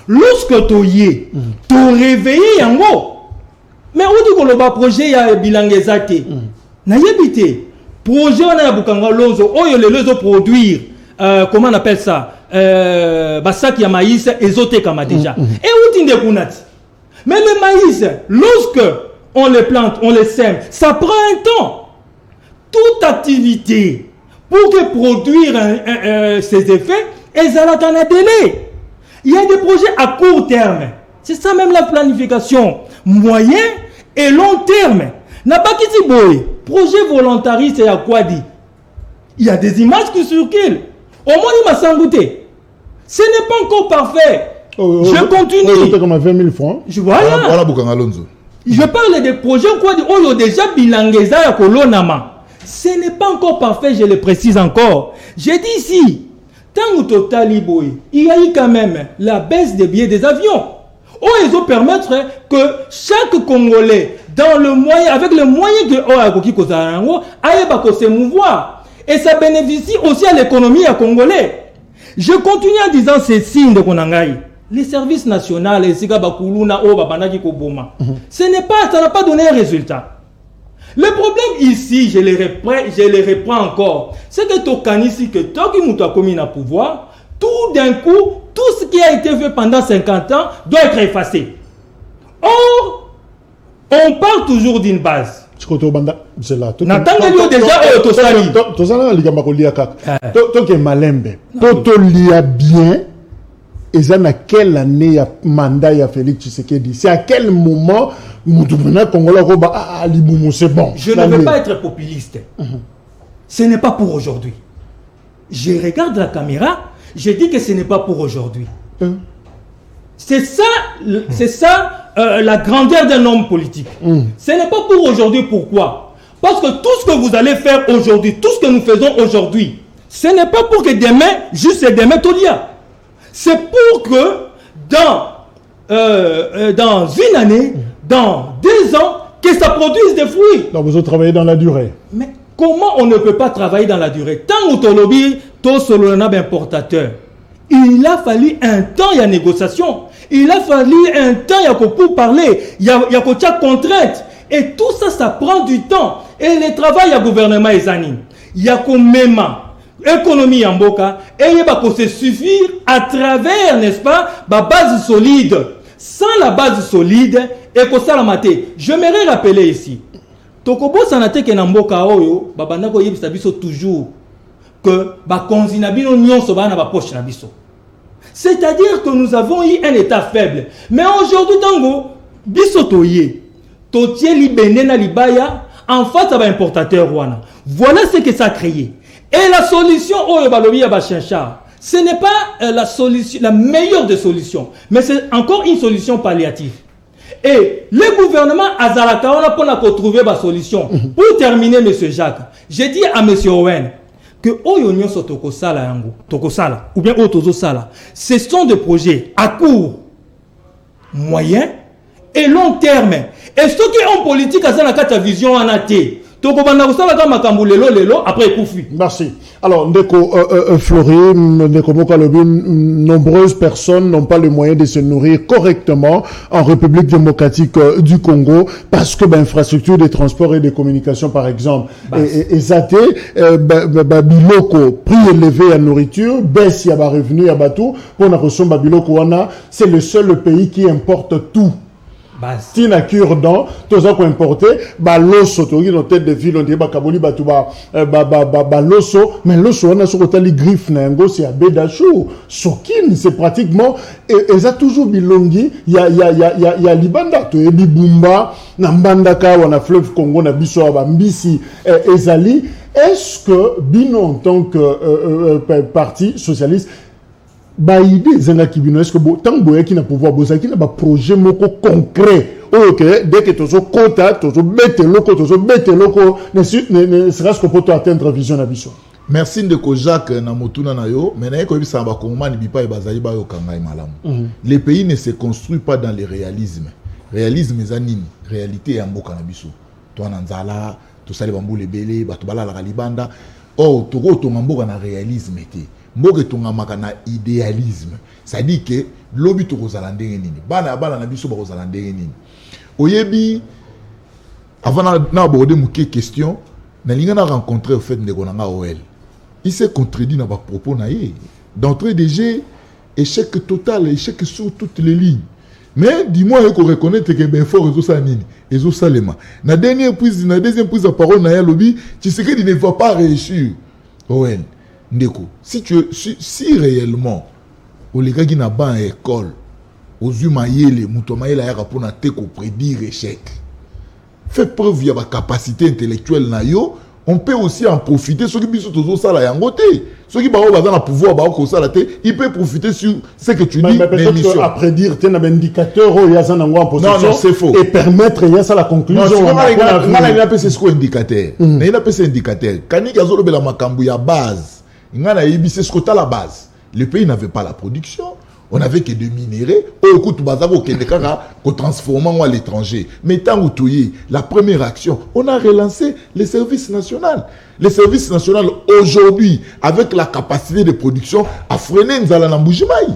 Lorsque toyé, to réveillé Yango. Mais où dit que le projet ya bilangezate? Na yebité. Projet on a Bokanga Lonzo, oh les lezo produire comment on appelle ça basak ya maïs ézoté comme déjà. Et où dit de kunati? Mais le maïs, lorsque on le plante, on le sème, ça prend un temps. Toute activité pour que produire ces effets, elles ont un délai. Il y a des projets à court terme. C'est ça même la planification. Moyen et long terme. N'a pas quitté boy. Projet volontariste, c'est à quoi dit? Il y a des images qui circulent. Au moins, il m'a sans goûter. Ce n'est pas encore parfait. Je continue. Comme à 20 000 francs. Voilà. Voilà Bokanga Lonzo. Je parle des projets quoi dit. Oh, déjà bilangeza ya kolonama. Ce n'est pas encore parfait, je le précise encore. J'ai dit ici, tant au total, il y a eu quand même la baisse des billets des avions. Oh, ils vont permettre que chaque Congolais, dans le moyen, avec le moyen que aille se mouvoir. Et ça bénéficie aussi à l'économie congolaise. Je continue en disant ces signes de Konangaï. Les services nationaux, les Sigabakuluna, ce n'est pas, ça n'a pas donné un résultat. Le problème ici, je les reprends encore, c'est que Tokanisi, que Toki Mouta commis na pouvoir, tout d'un coup, tout ce qui a été fait pendant 50 ans doit être effacé. Or, on parle toujours d'une base. C'est là. Natanga déjà Tosali. Tosala ligambakolia kaka. Toke malembe. Totolia bien. Et ça, à quelle année y a mandat y a Félix Tshisekedi? C'est à quel moment c'est bon. Je ne veux pas être populiste. Ce n'est pas pour aujourd'hui. Je regarde la caméra, je dis que ce n'est pas pour aujourd'hui. C'est ça la grandeur d'un homme politique. Ce n'est pas pour aujourd'hui. Pourquoi? Parce que tout ce que vous allez faire aujourd'hui, tout ce que nous faisons aujourd'hui, ce n'est pas pour que demain, juste demain, tout y a. C'est pour que dans une année, dans 2 ans, que ça produise des fruits. Donc vous avez travaillé dans la durée. Mais comment on ne peut pas travailler dans la durée? Tant que lobby, tout solonab importateur. Il a fallu un temps, il y a négociation. Il a fallu un temps, il y a pour parler. Il y a contrainte. Et tout ça, ça prend du temps. Et le travail à gouvernement et zani. Il y a même économie en boca. Et il va se suffire à travers, n'est-ce pas, la base solide. Sans la base solide, et que ça la maté. J'aimerais rappeler ici. Tokobo sanate ke namboka oyo, babanda ko yebisa biso toujours que ba konzina bino nyonso ba na ba poche na biso. C'est-à-dire que nous avons eu un état faible. Mais aujourd'hui tango biso toye, totie libene na libaya en face à ba importateur wana. Voilà ce que ça a créé. Et la solution oyo balobi ya ba chincha, ce n'est pas la solution, la meilleure des solutions, mais c'est encore une solution palliative. Et le gouvernement Azalaka, on a pour trouver la solution. Pour terminer, M. Jacques, j'ai dit à M. Owen que Oyonyo Sotokosala Yango, Tokosala, ou bien Otozosala, ce sont des projets à court, moyen et long terme. Et ce qui est en politique, c'est la vision en athée. Après, merci. Alors, Ndeko Flori, Ndeko Mokalobi, nombreuses personnes n'ont pas le moyen de se nourrir correctement en République démocratique du Congo parce que l'infrastructure de transport et de communication, par exemple, est zatée. Biloko, prix élevé à nourriture, baisse y a revenu à Batou, pour la ressource Biloko wana, c'est le seul pays qui importe tout. Tina cure-dent, tout ça qu'on importait, l'osso, tu as tête de ville, on dit kaboli l'osso, mais l'osso on a sur le griffe nango, c'est à Bédachou, Sokin, c'est pratiquement, et ça toujours bilongi, il y a Libanda, tu es Bibumba, Nambandaka, on a fleuve Congo, on a Bisso, Mbisi, Ezali. Est-ce que Bino en tant que parti socialiste idée zanga kibino est-ce que tant boya qui na pouvoir boza qui na ba projet moko concret OK dès que tozo kota tozo bete loko ne serait-ce que pour atteindre vision na biso. Merci Ndeko Jacques na motuna na yo mais na ko bisa ba kongomani bipa e bazali ba yo kangai malamu. Les pays ne se construisent pas dans le réalisme. Réalisme ezanini réalité ya mboka na biso. To na nzala to sali bambule belé bato balala la libanda. Oh toko to mboka na réalisme té. Mboke tungamaka na idéalisme. Ça dit que lobi to kozala ndenge nini. Bana na biso ba kozala ndenge nini. Oyebi avant na aborder muke question, na linga na rencontrer au fait ndeko nanga OL. Il s'est contredit dans ba propos na ye. D'entrée de jeu, échec total, échec sur toutes les lignes. Mais dis-moi qu'on reconnaître que ben fort réseau ça nini. Réseau salema. Na deuxième prise de parole na ya lobi, tu sais qu'il ne va pas réussir. OL. Ndeko, si réellement au les gars qui n'a pas école aux humaïles mutomaïla ya pour na te ko prédire échec fait preuve ya ba capacité intellectuelle na yo, on peut aussi en profiter ceux qui biso tozo sala yango te ceux qui ba na pouvoir ba ko sala te il peut profiter sur ce que tu dis mais peut-être à prédire te na indicateur o ya sana ngo en position non c'est faux et permettre ya ça la conclusion on a appelé c'est quoi indicateur mais il a appelé indicateur kani kazolo bela makambu ya base. C'est ce que la base. Le pays n'avait pas la production. On n'avait que des minéraux. Au coup, qu'on transformant à l'étranger. Mais tant que la première action, on a relancé les services nationaux. Les services nationaux, aujourd'hui, avec la capacité de production, a freiné Nzala Namboujimaï.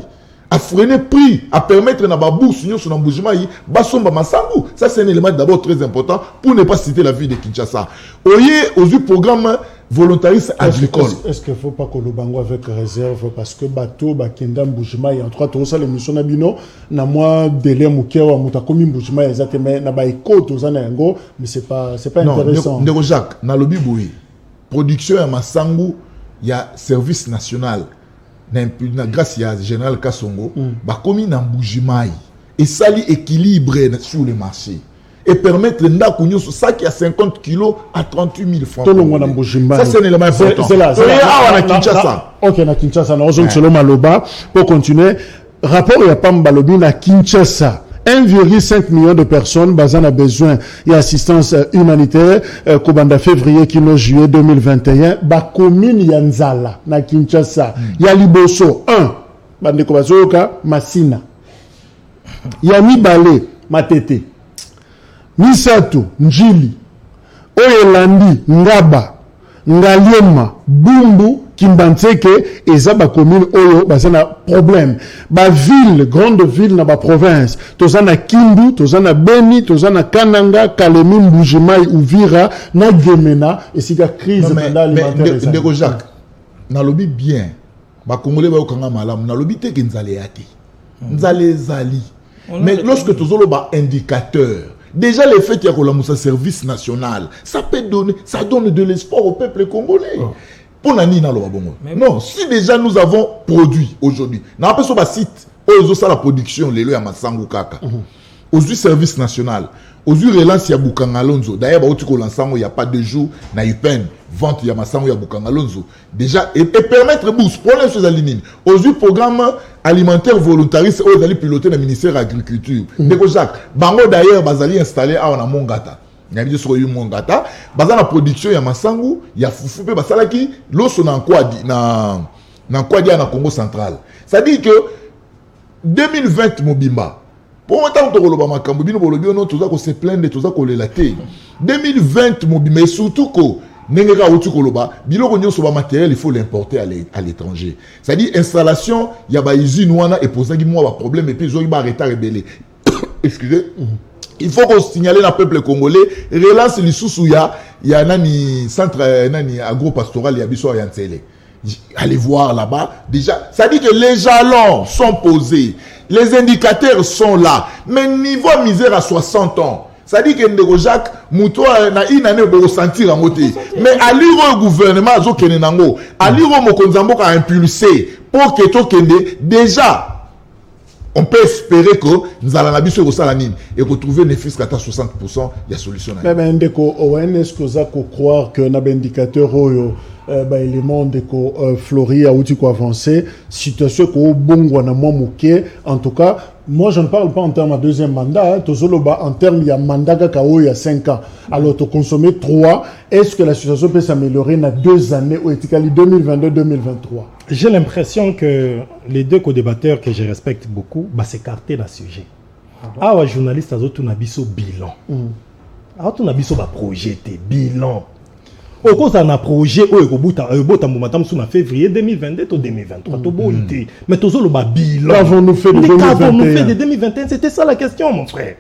A freiner prix, à permettre na bourse sur Namboujimaï, Basomba Masangu. Ça, c'est un élément d'abord très important pour ne pas citer la ville de Kinshasa. Aux programme volontariste agricole. Est-ce qu'il ne faut pas que le bango avec réserve parce que bateau bakenda Mbujimaï en 3 tours ça l'émission nabino na moi délai mukewa mutakomi Mbujimaï exactement na ba eko tozana yango mais c'est pas intéressant. Non, Jacques, na lobi boui. Production ya Masangu, il y a service national. Na grâce à général Kassongo, bakomi na Mbujimaï et ça li équilibre sur le marché. Et permettre le ça qui a 50 kilos à 38 000 francs. Ça, c'est un élément important. C'est là. Ok, na Kinshasa. Pour continuer, rapport il y a pas Mbalobi na Kinshasa. 1,5 million de personnes basant a besoin d'assistance humanitaire Kobanda février kino juillet 2021 ba commune Yanzala na Kinshasa ya liboso 1 bandeko bazoyoka Masina. Ya mibale Matete. Misato Njili. Oyelandi Ngaba. Ngaliema Bumbu Kimbantseke eza ba commune oyo bazana problème ba ville grande ville na ba province tozana Kindu tozana Beni tozana Kananga Kalemi Mbujimai Uvira na Gemena esika crise alimentaire ndeko Jacques na lobi bien ba congolais ba okanga malamu na lobi te ke nzale yaki nzale zali mais lorsque tozolo ba indicateur déjà le fait qu'il y a un service national, ça donne de l'espoir au peuple congolais. Pour nani na lo bongo. Non, si déjà nous avons produit aujourd'hui, na pas sur ba site, aux la production les lois ya masangu kaka. Aujourd'hui service national, aujourd'hui relance ya Bukangalonzo. D'ailleurs ba otiko l'ensemble il y a pas de jour na UPN, vente ya masangu ya Bukangalonzo. Déjà et permettre bourse pour les choses alignées. Aujourd'hui programme alimentaire volontariste aux allés piloter le ministère de l'agriculture. Ndeko Jacques, bango d'ailleurs bazali installé à na Mongata. Nyabi sur yu Mongata, bazana la production ya masangu, ya fufu pe basalaki loso na Nkwadi na Congo central. Ça dit que 2020 mobimba pour autant que le makambo bino bolobio non toza ko se plaindre toza ko lelater 2020 mobimba et surtout que nengeka outu koloba biloko nyonso ba matériel il faut l'importer à l'étranger. C'est-à-dire installation ya ba usine wana et posaki moi ba problème et puis zo ba arrêter rebelle. Excusez. Il faut qu'on signale le peuple congolais relance lisusu ya nani centre nani agro-pastoral ya biso ya Ntsele. Allez voir là-bas déjà, ça dit que les jalons sont posés, les indicateurs sont là, mais niveau misère à 60 ans. Ça dit que Ndeko Jacques Mouto na inane bo sentir en moté mais à lire gouvernement zo kenenango à lire mokonzambo ka impulser pour que to kende déjà on peut espérer que nous allons habiter au salanine et retrouver ne fût qu'à 60% il y a solution. Mais Ndeko est-ce que ça croire que na indicateur oyo élément de Flori a outil avancé situation ko bongwa na momuke en tout cas moi je ne parle pas en termes de deuxième mandat tozoloba en termes il y a mandat kakao il y a 5 ans alors tu consommer 3 est-ce que la situation peut s'améliorer dans 2 années ou étiquali 2022-2023? J'ai l'impression que les deux co-débatteurs que je respecte beaucoup s'écarter dans ce sujet. Ah ouais journaliste azotu na biso bilan. Ah tu na biso ba projet bilan. Au cause d'un projet au en février 2022 ou 2023 mais tous le bilan qu'avons-nous fait de 2021 c'était ça la question mon frère.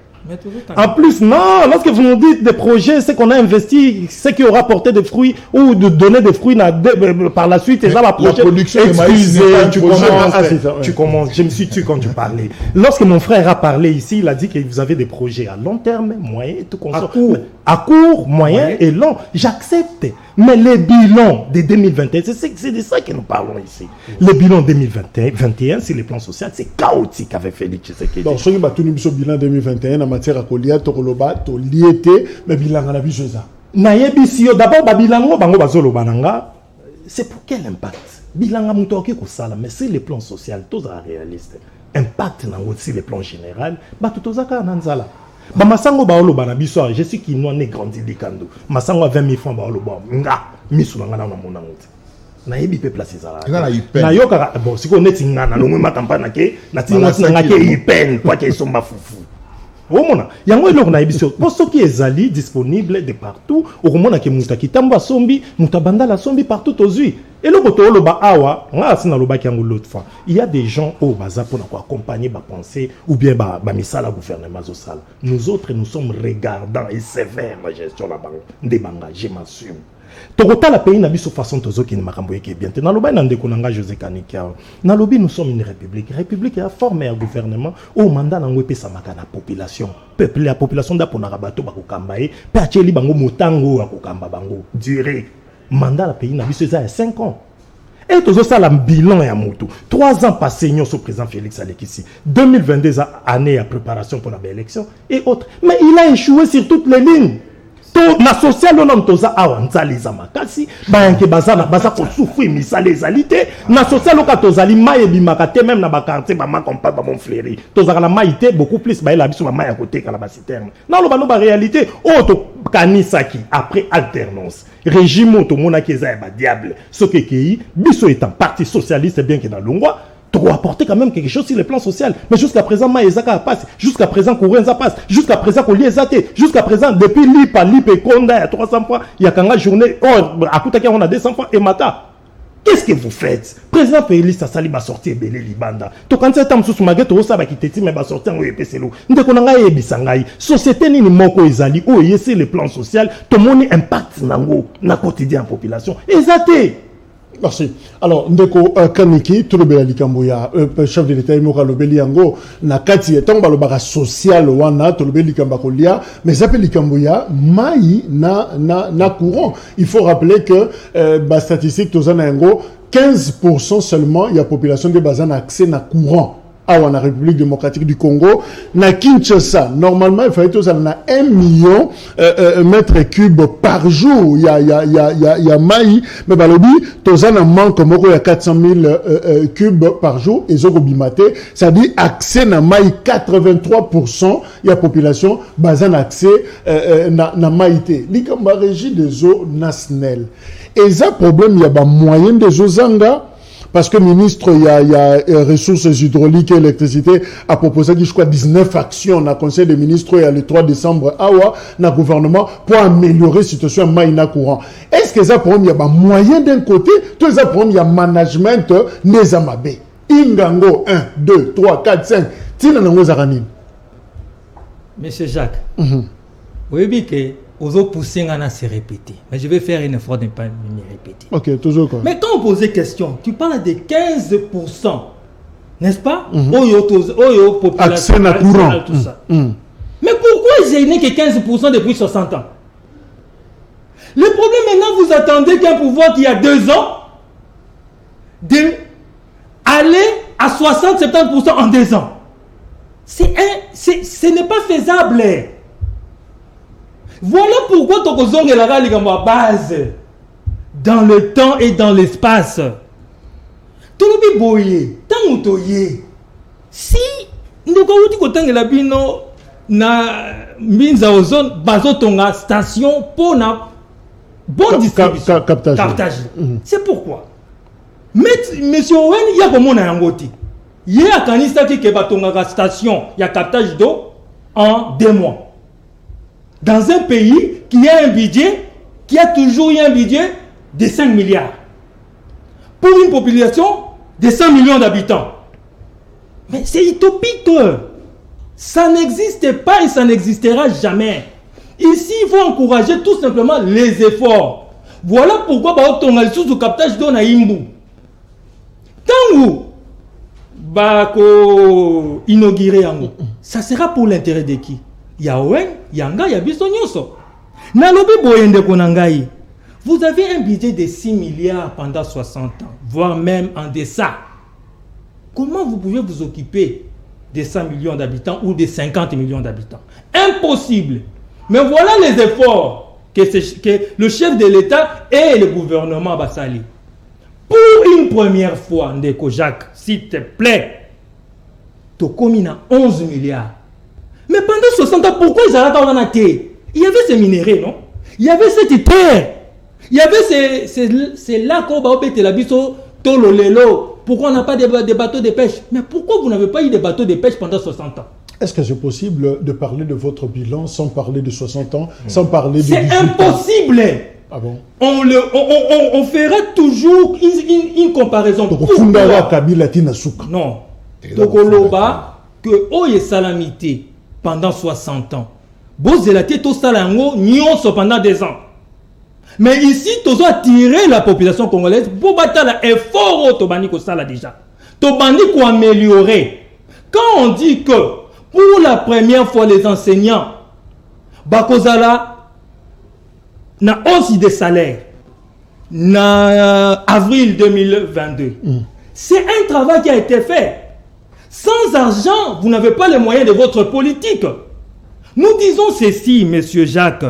En plus, non, lorsque vous nous dites des projets, c'est qu'on a investi, c'est qui aura porté des fruits ou de donner des fruits par la suite, déjà la production. Excusez, tu commences, je me suis tué quand tu parlais. Lorsque mon frère a parlé ici, il a dit que vous avez des projets à long terme, moyen, tout à court, moyen et long. J'accepte. Mais les bilans de 2021, c'est de ça que nous parlons ici. Le bilan 2021, c'est le plan social, c'est chaotique avec Félix Tshisekedi. Donc, ce qui est le bilan 2021 en matière à colia, tokoloba, to liété, mais bilan à la vie ça. Naïbisio, d'abord, bilan, bango bazolo bananga, c'est pour quel impact? Bilan à moutoke ko sala, mais c'est le plan social, tous à réaliste. Impact na aussi le plan général, bah tout ça nanzala. Ba masango baolo bana biso je suis qui noa né grandi likando masango 20 000 francs baolo ba nga misu na ngana na mona ngoti na yebi pe place za na yoka bon siko neti ngana lo mwema kampana ke na ti ngoti na ke ipen kwa ke somba fufu omona yango eloko na yebi so poso ki ezali disponible de partout okomona ke muta kitamba sombi muta bandala sombi partout ozui eloko to loba awa nga sina loba ki yango l'autre fois il y a des gens au baza pour accompagner ba pensée ou bien ba misala gouvernement zo sala nous autres nous sommes regardants et sévères la gestion la banque de banga je m'assume tokota la pays na biso façon tozo ki makambo yeke bien te na loba na ndeko nanga José Kanikia na lobi nous sommes une république a formé un gouvernement au mandat na ngwe pesa makana population peuple la population da pona rabato ba ko kambaye pe acheli bango motango ya ko kamba bango durée mandat la pays na biso ça 5 ans et tous ça la bilan ya mutu 3 ans passés nous sur président Félix Alekisi 2022 année à préparation pour la belle élection et autres mais il a échoué sur toutes les lignes na social on toza awa nzali za makasi bayanke bazana baza ko souffrir misala ezalité na social o ka tozali maye bimaka te même na ba quartier ba makompa ba mon fléri tozaka la maïté beaucoup plus ba la biso ba maya côté kala ba citerne na lo ba no ba réalité o to kanisaki après alternance régime to mona keza ba diable ce que kei biso étant parti socialiste bien que dans longwa tu apporter quand même quelque chose sur le plan social. Mais jusqu'à présent, Maïzaka passe. Jusqu'à présent, Kourenza passe. Jusqu'à présent, Kouliezate. Jusqu'à présent, depuis Lipe et Konda, il y a 300 fois, il y a Kanga journée. Oh, à Koutaki, on a 200 fois et Mata. Qu'est-ce que vous faites? Président Félix Sassali va sortir Belé Libanda. Tu quand tu as sous maguette, tu vas quitter, mais va sortir en EPCLO. Nous qu'on a Bisangai. Société ni moko ezali ou yesi le plan social, tout le monde impact nango na quotidien population. Exacté. Merci. Alors, Ndeko Kaniki, tout le bel Likamboya, chef de l'État, Imoka Lobeliango, Nakati, et tombe le social, wana, tout le bel Likambakolia, mais ça peut Likamboya, maï, na courant. Il faut rappeler que, statistique, Tozanango, 15% seulement, il y a population de Bazan accès na courant. Ah, en République démocratique du Congo, na Kinshasa, normalement, il fallait que ça na 1 million mètres cubes par jour. Il y a maï, mais balobi, tozan a manque comme il y a 400 000 cubes par jour, et zogobimate, ça dit accès na maï 83%, il y a population, bazan accès na maïté. L'ikamba régie des eaux nationales. Et ça, problème, il y a ba moyen des eaux zanga. Parce que le ministre, il y a ressources hydrauliques et électricité, a proposé qu'il y a 19 actions dans le Conseil des ministres et le 3 décembre, dans le gouvernement, pour améliorer la situation de maïna courant. Est-ce que ça, pour il y a un moyen d'un côté, tout ça, pour il y a management, Nezamabe. Ingango, 1, 2, 3, 4, 5, Tinanango Zaranin. Monsieur Jacques, vous voyez que aux poussés à se répéter. Mais je vais faire un effort de ne pas me répéter. Ok, toujours quoi. Mais quand on pose question, tu parles de 15%, n'est-ce pas? Accès à courant. Tout ça. Mais pourquoi j'ai né que 15% depuis 60 ans? Le problème maintenant, vous attendez qu'un pouvoir qui a 2 ans d'aller à 60-70% en 2 ans. Ce n'est pas faisable. Voilà pourquoi Tokozong est la base dans le temps et dans l'espace. Tolobi boye, tangutoye. Si nous avons la bino na minza ozone bazotonga station pour na bon distribution captage. C'est pourquoi. Mais monsieur Owen, il y a comme on a ngoti. Il y a kanista qui batonga station, il y a captage d'eau en 2 mois. Dans un pays qui a un budget, qui a toujours eu un budget de 5 milliards. Pour une population de 100 millions d'habitants. Mais c'est utopique. Ça n'existe pas et ça n'existera jamais. Ici, il faut encourager tout simplement les efforts. Voilà pourquoi on a sous le captage d'eau na Imbu. Tant vous inauguré en ça sera pour l'intérêt de qui? Yawen, Yanga, Yabiso Nyoso. Nalobi Boyende Konangai. Vous avez un budget de 6 milliards pendant 60 ans, voire même en deçà. Comment vous pouvez vous occuper de 100 millions d'habitants ou de 50 millions d'habitants? Impossible. Mais voilà les efforts que le chef de l'État et le gouvernement Bassali. Pour une première fois, Ndeko Jacques, s'il te plaît, tu commis 11 milliards. Mais pendant 60 ans, pourquoi ils arrêtent en été? Il y avait ces minéraux, non? Il y avait cette terre. Il y avait ces lacs au Baobé, Telabiso, Tololelo. Pourquoi on n'a pas de bateaux de pêche? Mais pourquoi vous n'avez pas eu de bateaux de pêche pendant 60 ans? Est-ce que c'est possible de parler de votre bilan sans parler de 60 ans, sans parler de 18 ans? C'est impossible. Ah bon? On fera toujours une comparaison. Non. Donc on l'a que Oye Salamité pendant 60 ans. Bozelaté to salango nyonso pendant 2 ans. Mais ici, tu dois attirer la population congolaise pour battre l'effort au Tobani ko sala déjà. Tobani ko améliorer. Quand on dit que pour la première fois les enseignants bakozala na hausse des salaires na avril 2022. C'est un travail qui a été fait. Sans argent, vous n'avez pas les moyens de votre politique. Nous disons ceci, monsieur Jacques.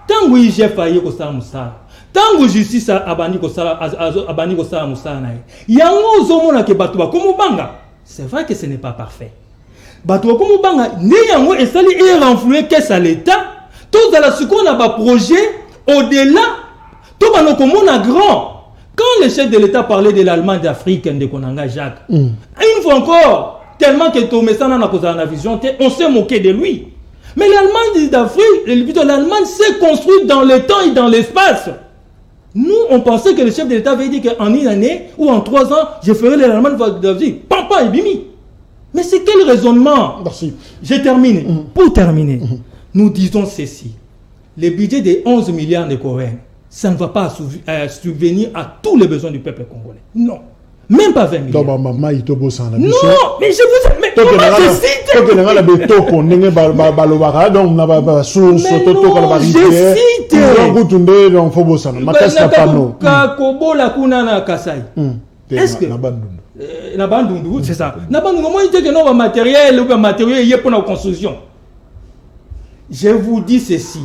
Tant que j'ai failli au Salamoussa, tant que justice abani ko sala Moussa, il y a un zomona ke batuba comme banga. C'est vrai que ce n'est pas parfait. Batuba comme banga, néanmoins installé et renfloué qu'est-ce à l'État. Tout dans la seconde a un projet au-delà. Tout dans le commun grand. Quand le chef de l'État parlait de l'Allemagne d'Afrique, de Konanga Jacques, Une fois encore, tellement que Tomé Sana n'a pas la vision, on s'est moqué de lui. Mais l'Allemagne d'Afrique, l'Allemagne s'est construite dans le temps et dans l'espace. Nous, on pensait que le chef de l'État avait dit qu'en une année ou en 3 ans, je ferai l'Allemagne d'Afrique. Pampa et bimi. Mais c'est quel raisonnement? Merci. J'ai terminé. Pour terminer, nous disons ceci. Le budget de 11 milliards de Coréens, ça ne va pas subvenir à tous les besoins du peuple congolais. Non. Même pas 20 milliards. Non, mais je vous mais est-ce que Nabandundu, c'est ça. Nabandundu, moi, je dis que non, matériel ou matériel, il y a pour la construction. Je vous dis ceci.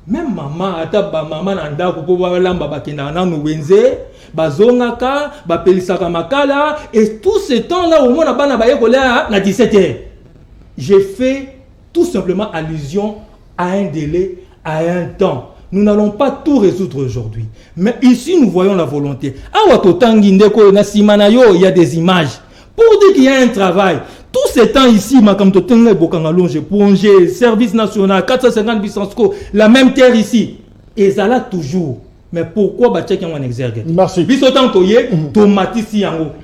Même maman, maman, nanda, kupo lamba bakina na nuwenze, bazongaka, bapelisaka makala, et tout ce temps-là, au moins, na baye kola na 17h. J'ai fait tout simplement allusion à un délai, à un temps. Nous n'allons pas tout résoudre aujourd'hui. Mais ici, nous voyons la volonté. Il y a des images. Pour dire qu'il y a un travail. Tout ce temps ici, j'ai plongé, service national, 450 Bissonsco, la même terre ici. Et ça là toujours. Mais pourquoi Batchek en exergue? Merci.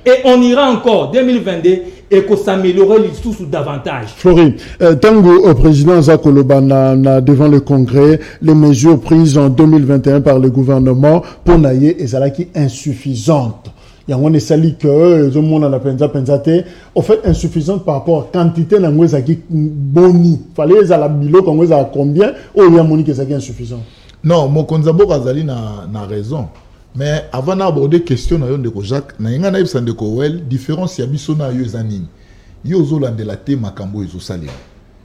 Et on ira encore 2022 et que s'améliorer les sous davantage. Florine, Tango au président Zakolobana devant le Congrès, les mesures prises en 2021 par le gouvernement pour naïe et Zalaki insuffisantes. Il y a un sali que tout le monde a pensé, en fait insuffisante par rapport à la quantité de qui boni. Fallait à la bilo qu'on a combien ou il y a moni qui est insuffisant. Non, mon Konzabo Kazali n'a raison. Mais avant d'aborder la question de Jacques, il y a une différence entre les deux. Il y a de la thé makambo et salé.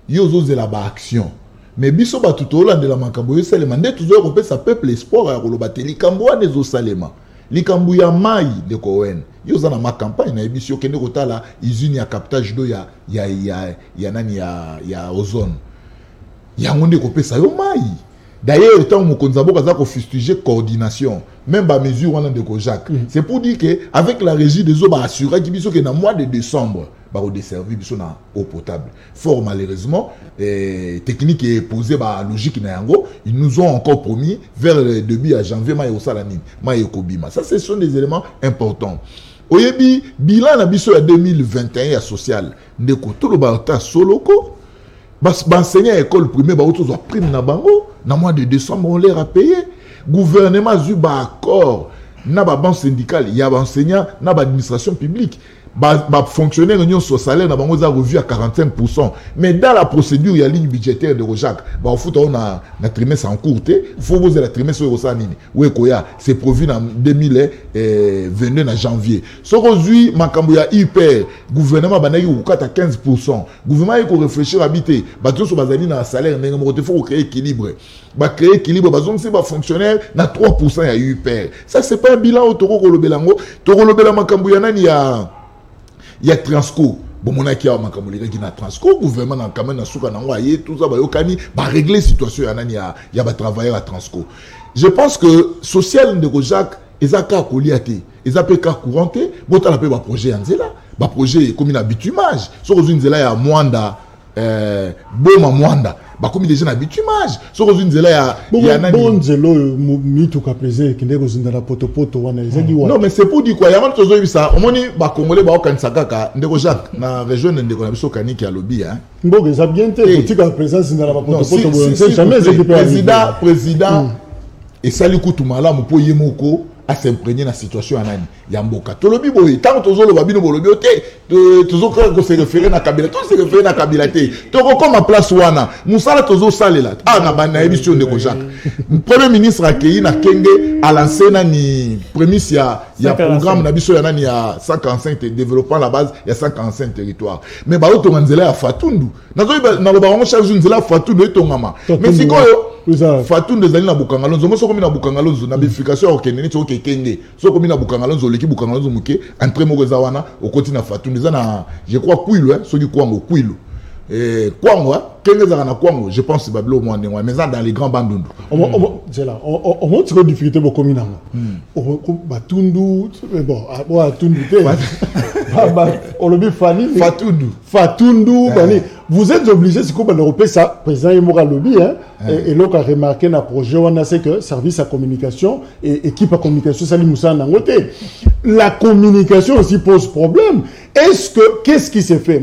Il y a de la action. Mais biso ba tout Hollande de la makambo et salé. Mais toujours on peut ça peuple espoir à rolobate. Les kambo des osalema. Les kambo ya mai de Cohen. Il y a dans ma campagne na émission kende kotala usine ya captage d'eau ya ozone. Il y a on ko pesa yo mai. D'ailleurs, tant que nous avons fustigé coordination, même la mesure de Jacques, c'est pour dire qu'avec la régie des eaux, assurer que dans le mois de décembre, on desservir eau potable. Fort malheureusement, technique est posée par la logique, ils nous ont encore promis vers le début à janvier, ça, ce sont des éléments importants. Oyebi, bilan de 2021 social, ne tout le bata soloko. Enseignants à l'école primaire, ils ont pris na bango. Dans le mois de décembre, on leur a payé. Gouvernement a eu un accord. Il y a banque syndicale, il y a enseignants, il y a l'administration publique. Fonctionnaires ont son salaire, ils ont revu à 45%. Mais dans la procédure, il y a la ligne budgétaire de Rojac. Il faut qu'on a un trimestre en cours. Il faut poser le trimestre sur Rosanini. C'est prévu en 2022 en janvier. Ce aujourd'hui, il y a hyper. Le gouvernement a 15%. Le gouvernement a réfléchi à habiter. Il faut un salaire, il faut créer équilibre. Créer équilibre, si les fonctionnaires ont 3%, il y a hyper. Ça, ce n'est pas un bilan au Toro Kolobelango. Toro Kolobelango, il y a Transco. Bon, mon aki a makamolé qui na Transco, gouvernement na kamena souka na ngoye, tout ça ba yokani ba régler situation il y a ba travailler à Transco. Je pense que social de Jacques ezaka koliate, ezapé ka couranté, bota la pe ba projet anzela, ba projet comme une bitumage. So ko nzela ya Mwanda boma Mwanda. Bah comme les gens habitumage sur une zela ya nani bon zelo mitu ka plaisir qui ndeko zinda poto wana ezaki wa non mais c'est pour dire quoi ya manto zo ça au moni ba congolais ba okanisa kaka ndeko Jacques na région ndeko na biso kaniki ya lobby hein mboge za bien te politique en présence zinda poto c'est jamais président et sali kutumala mo po yemoko à s'imprégner dans la situation anani yamboka to lobi boy tant to zo lo babino bo lobi ote to zo ko se référer na kabila to se référer na kabila te to ko comme place wana musala to zo salela na bana émission de Jacques premier ministre accueilli na Kenge à lancer na ni prémisse ya programme na biso ya nani ya 145 développant la base ya 145 territoires mais ba to nzela ya Fatundu na zo na lo ba ngo charge nzela Fatundu etongama mais sikoyo Fatundu ezali na Bukangalonzo moso komi na Bukangalonzo na bification okendeni to Kenge so komi na Bukangalonzo leki Bukangalonzo muke entrée moko zawana okoti na Fatundu zana je crois Kwilu soki Kwango Kwilu Kwango Kenge zana Kwango je pense bablo mo ndengwa mais dans les grands bandundu c'est là on montre que difficulté beaucoup minanga Batundu bon Tundu On le dit Fanny. Fatundu. Vous êtes obligé, c'est comme l'Europe, ça, président Emoura Lobby, et l'autre a remarqué dans le projet, on a c'est que service à communication et équipe à communication, ça Moussa Nangote. La communication aussi pose problème. Qu'est-ce qui s'est fait?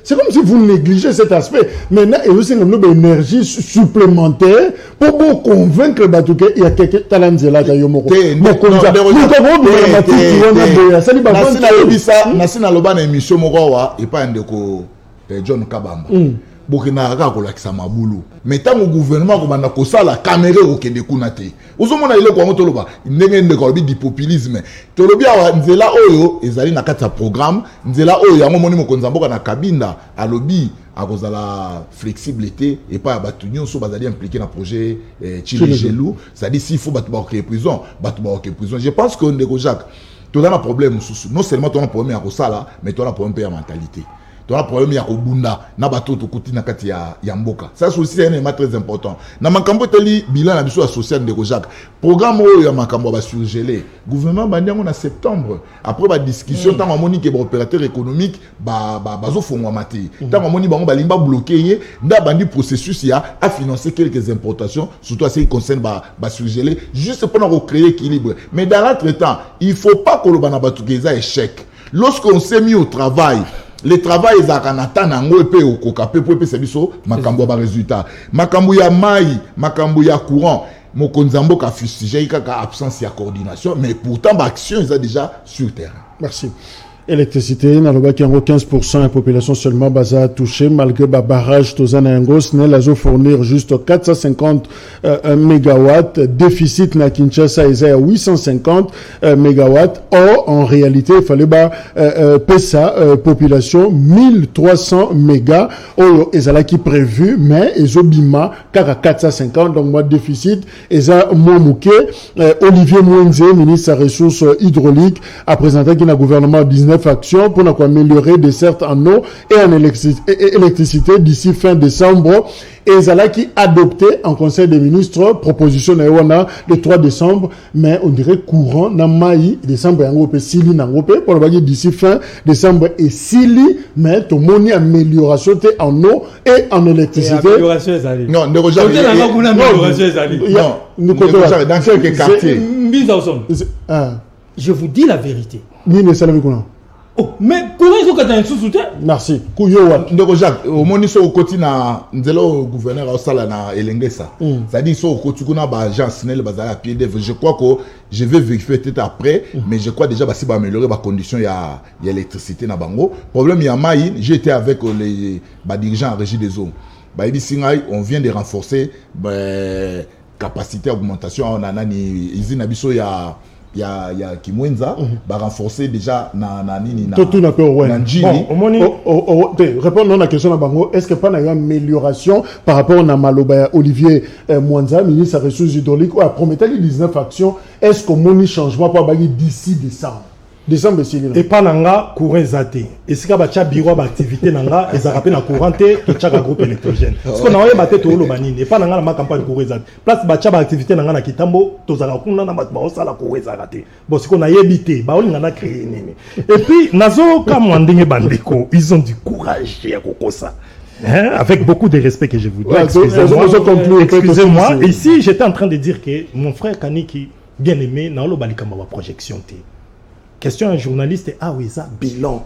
C'est comme si vous négligez cet aspect. Maintenant, il y a aussi une énergie supplémentaire pour vous convaincre qu'il y a quelqu'un qui a talent là, Yomoko. Et pas un de John Kabamba. Bokina ka ko lakisa mabulu. Mais tant au gouvernement ko banda ko sala caméra au kende kunate. Ozomona ile ko ngoto loba ndenge ndeko bi di populisme. Tolobi awa nzela oyo ezali na kati ya programme, nzela oyo ya momoni mokonza mboka na kabinda alobi akozala flexibilité et pas batu nyonso bazali impliqué na projet Chiligelou, ça dit s'il faut batu ba prison, Je pense que ndeko Jacques tu as un problème, non seulement tu as un problème à Kosala, mais tu as un problème de mentalité. Tu as un problème à Kobunda, na bato to kuti na kati ya Mboka. Ça c'est aussi un élément très important. Na makambo teli bilan na biso social de Jacques. Programme oyo ya makambo ba surgelé. Gouvernement bandiango na septembre. Après ba discussion tant moni que opérateur économique bazo fongwa mati. Tant moni bango balimba bloquer nda bandi processus ya à financer quelques importations surtout à ce qui concerne ba surgelé juste pour recréer équilibre. Mais dans l'entretemps, il faut pas que le banabatu keza échec. Lorsqu'on s'est mis au travail, le travail est à Kanata nango epe okokape pour epe sebiso makambo ba résultat. Makambo ya mai, makambo ya courant. Mokonzambo ka fustigé kaka absence ya coordination mais pourtant ba action est déjà sur terrain. Merci. Électricité, dans le bas qui en 15% de la population seulement basée touchée, malgré le barrage Tozana Ngos, n'a fournir juste 450 mégawatts. Déficit na Kinshasa, il est à 850 mégawatts. Or, en réalité, il fallait PESA, population 1300 mégas. Or, ils ont qui prévu, mais ils ont bima, 450, donc moi, déficit. Ils ont Mouamouké, Olivier Mouenze, ministre des Ressources hydrauliques, a présenté qu'il y a un gouvernement 19 actions pour améliorer des certes en eau et en électricité d'ici fin décembre. Et Zala qui adopté en conseil des ministres proposition le 3 décembre, mais on dirait courant na mai décembre sili pour le d'ici fin décembre et sili, mais tout mon amélioration en eau et en électricité. Non, ne regarde pas. Dans quelques quartiers. Je vous dis la vérité. Oh, mais comment ils ont gagné un sous-soutien? Merci. Ndeko Jacques, au moment où ils côté na nzelo gouverneur au sala na Elengesa. C'est-à-dire ils sont au côté kuna ba agence nel bazala pied d'œuvre. Je crois que je vais vérifier peut-être après, mais je crois déjà bah si va améliorer ba conditions ya électricité na bango. Problème ya mai, j'ai été avec les dirigeants en régie des eaux. Bah il dit singai, on vient de renforcer capacité augmentation on a nani usine abiso ya Kimwenza va renforcer déjà na nini na tout na peu ouais Njini. Répondons à la question à bango, est-ce que pas une amélioration par rapport à Maloba Olivier Mwanza, ministre des Ressources hydrauliques, ou à promettre les 19 actions, est-ce qu'on a un changement pour d'ici décembre? Et pas nanga courant zate. Et si kabacha bureau d'activité nanga, ils a rappelé na couranté que chaque groupe électrogène. Parce qu'on a envoyé bateau tout le banine. Et pas nanga ma campagne courant zate. Place bacha activité nanga na kitambo, tozala kuna na batba osala courant zate. Bon ce qu'on a évité, ba on a créé nini. Et puis nazo comme ndenge bandeko, ils ont du courage ya kokosa. Avec beaucoup de respect que je vous dois. Excusez-moi. Ici, j'étais en train de dire que mon frère Kaniki, bien aimé, na lo balikamba wa projection té. Question à un journaliste, ah oui, ça, bilan.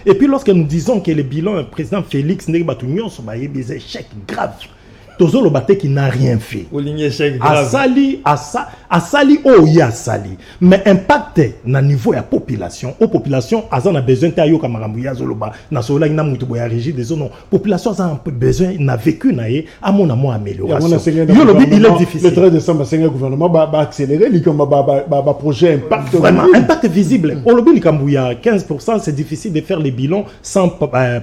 Et puis lorsque nous disons que le bilan, le président Félix Ndébatunyon, c'est des échecs graves. Tozo le baté qui n'a rien fait. Asali, oh ya Asali. Mais impact na niveau de la population. Aux populations, elles ont besoin de yo kamarambuya zoloba. Na sola ina mutu boya régie des zones. Population a besoin, n'a vécu naé à mon amour amélioration. Il est difficile. Le 13 décembre, le gouvernement va accélérer le projet impact. Vraiment, impact visible. On le dit il y a 15%, c'est difficile de faire les bilans sans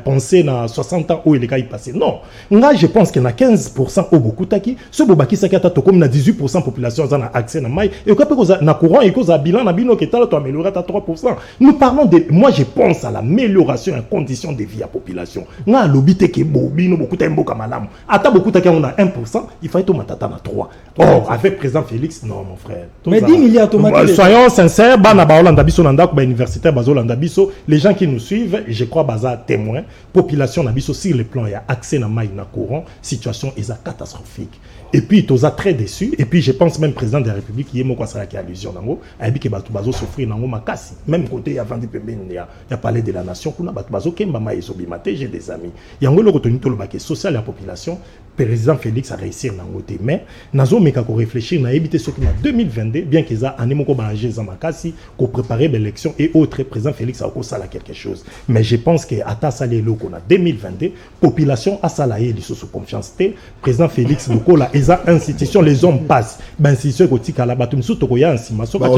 penser à 60 ans où il est passé. Non. Là, je pense qu'il y a 15%. 20% au Bokutaki, ce Bobaki Sakata comme na 18% population a accès à maille et quand na courant et cause à bilan na bino qui t'a amélioré à 3%. Nous parlons de moi je pense à l'amélioration en conditions de vie à population. Na lobité que bobino Bokuta mboka malamu. Ata Bokutaki on a 1%, il faut être au matata na 3. Or avec président Félix non mon frère. Mais 10 milliards automatique. Soyons sincères, bana ba Hollanda biso nanda ko ba universitaire ba Hollanda biso, les gens qui nous suivent, je crois baza témoin, population na biso sur le plan il y a accès na maille na courant, situation est catastrophique. Et puis tous très déçus et puis je pense même président de la République qui est mon conseiller qui a allusion nango, a dit que batu bazo souffrir nango makasi. Même côté il y a vendu pembeni il y a parlé de la nation kuna batu bazo kemba maille sobimate, j'ai des amis. Yango le retenu to le baké social la population, président Félix a réussi nango te mais nazo meka ko réfléchir na éviter ce qui en 2022 bien qu'ils a animé ko banger za makasi ko préparer l'élection et autres président Félix a aussi là quelque chose. Mais je pense que ata salé lo qu'on a 2022 population a salaye li sous confiance té président Félix Lokola eza institution les hommes passent ben institution ko tikala batum sous to ko ya nsima so ka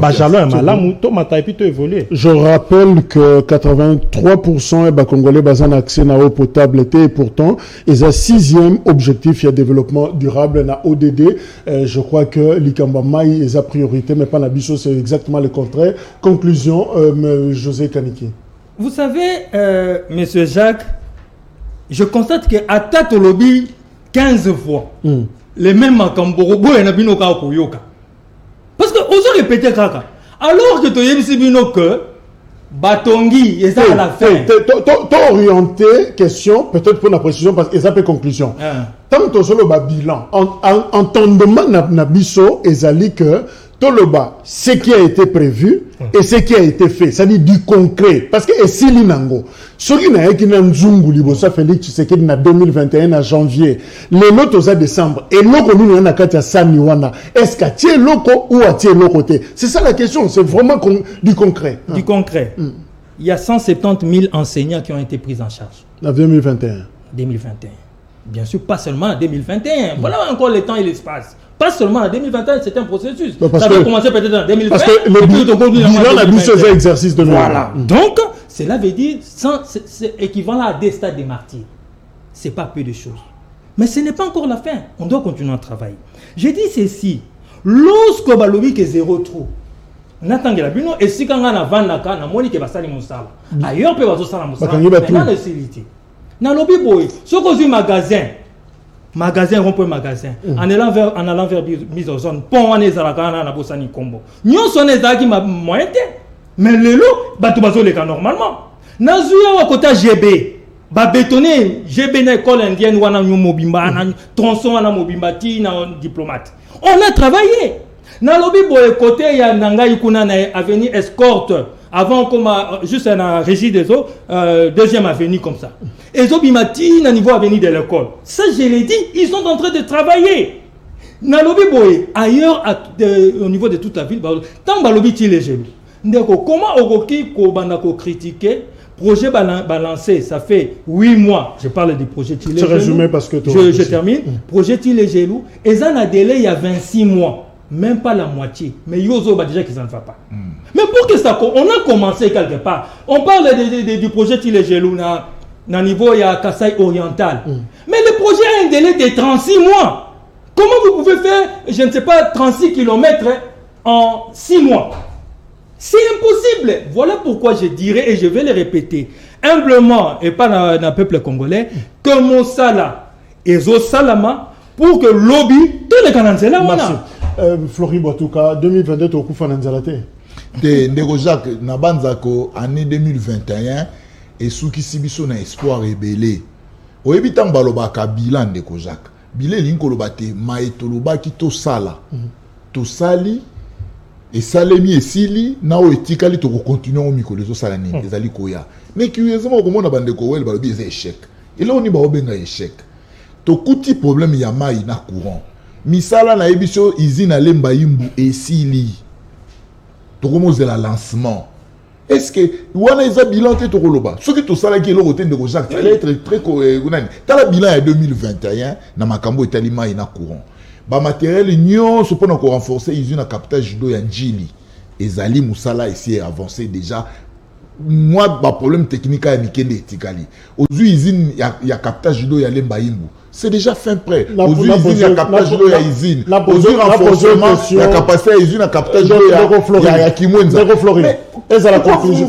ba jalon malamu to mata et puis to évoluer. Je rappelle que 83% et ba congolais bazan accès na eau potable et pourtant ils a 6e objectif il développement durable na ODD. Je crois que l'Ikamba Maï est sa priorité mais pas la bicho c'est exactement le contraire. Conclusion José Kaniki. Vous savez monsieur Jacques, je constate que à Tatolobi 15 fois les mêmes Makamborobo et Nabino Kaoyoka. Parce que osons répéter kaka. Alors que tu yebisi bino que Batongi et ça à la fin. T'as orienté question peut-être pour la précision parce que ça peut conclusion. Tant que solo ba bilan entendement na biso ezali que toloba ce qui a été prévu et ce qui a été fait, ça dit du concret parce que esili nango soki na yeki na nzungu libosa Félix Tshisekedi na 2021 à janvier le loto za décembre et loko nini na kati ya sani wana est-ce que tie loko ou a tie loko te, c'est ça la question, c'est vraiment du concret. Du concret. Il y a 170 000 enseignants qui ont été pris en charge en 2021. Bien sûr, pas seulement en 2021. Voilà encore le temps et l'espace. Pas seulement en 2021, c'est un processus. Ça va commencer peut-être en 2020. Parce que le bilan a vu ces exercices de voilà. Donc, cela veut dire, c'est équivalent à des stades des martyrs. Ce n'est pas peu de choses. Mais ce n'est pas encore la fin. On doit continuer à travailler. J'ai dit ceci. Lorsque balobi que zéro trop, n'attendez la bino et si quand on a vandaka, na moni que basali musala. Ailleurs peut bazo sala musala. Maintenant le célité. Na lobby boy, ce qu'on magasin rond-point magasin en allant vers mise en zone pont on est à la kana na bosani combo nyon sonné zaki ma moyenne mais lelo batu bazoleka normalement nazuya wa kota GB ba bétonner GB na école indienne wana nyu mobimba na tronçon wana mobimba ti na diplomate on a travaillé na lobby boy côté ya nangai kuna na avenue escorte avant comme juste à régie des eaux deuxième avenue comme ça et Zobimati na niveau avenue de l'école ça je l'ai dit ils sont en train de travailler na lobby boy ailleurs au niveau de toute la ville tant balobi ti les jeunes ndeko comment okoki ko banda ko critiquer projet balancé ça fait 8 mois je parle du projet Tilé résumé parce que je termine projet Tilé Gelou et ça a délai il y a 26 mois même pas la moitié mais yozo bah déjà que ça ne va pas. Mais pour que ça on a commencé quelque part. On parle du projet Tilé Gelou na niveau il y a Kasaï oriental. Mais le projet a un délai de 36 mois. Comment vous pouvez faire je ne sais pas 36 km en 6 mois? C'est impossible. Voilà pourquoi je dirais et je vais le répéter humblement et pas dans le peuple congolais que mon sala et zo salama pour que lobby tous les canadiens là voilà. Flori Botuka 2022 to kufa na nzalate. De Ndeko Jacques na banzako année 2021 et soukisi biso na espoir rebelle. Oyebi tang baloba ka bilan Ndeko Jacques. Bilan linko loba te maetoloba ki to sala. To sali et salemi et sili na o etikali to continuer au mikolo zo sala ni ezali koya. Mais curieusement comme on a bandeko wel balobi ez échec. Et là on y ba obenga échec. To kuti problème ya mai na courant. Misala na ebiso izina lemba yimbu et sili. Tokomo de la lancement. Est-ce que wana eza bilan te tokoloba? Ce que to sala ki lo roten de Jacques, ça être très cohérent. Tala bilan en 2021 na makambo etalima ina courant. Ba matériel nyon se pona ko renforcer usine à captage d'eau ya Njili. Ezali musala ici avancé déjà moi ba problème technique à Mikende etikali aujourd'hui usine ya captage d'eau ya Lembaimbu c'est déjà fin prêt aujourd'hui usine ya captage d'eau ya usine aujourd'hui renforcement la capacité ya usine à captage d'eau ya Kimwenza eza la conclusion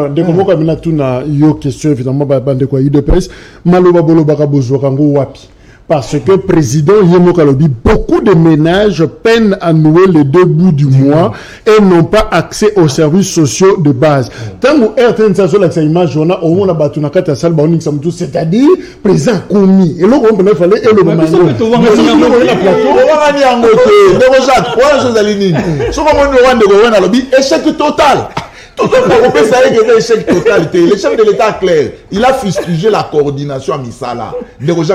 de comment kamina tuna yo question évidemment bande kwa UDPS maloba bolo baka bozo kango wapi. Parce que président Yemo Kalobi, beaucoup de ménages peinent à nouer les 2 bouts du mois et n'ont pas accès aux services sociaux de base. Tant que RTN ça sur l'accès image, on a au moins la battu na kata salle baoning samtou, c'est-à-dire président commis. Et là on peut fallait et le moment. Échec total. Échec total. Le chef de l'État clair, il a fustigé la coordination à Misala.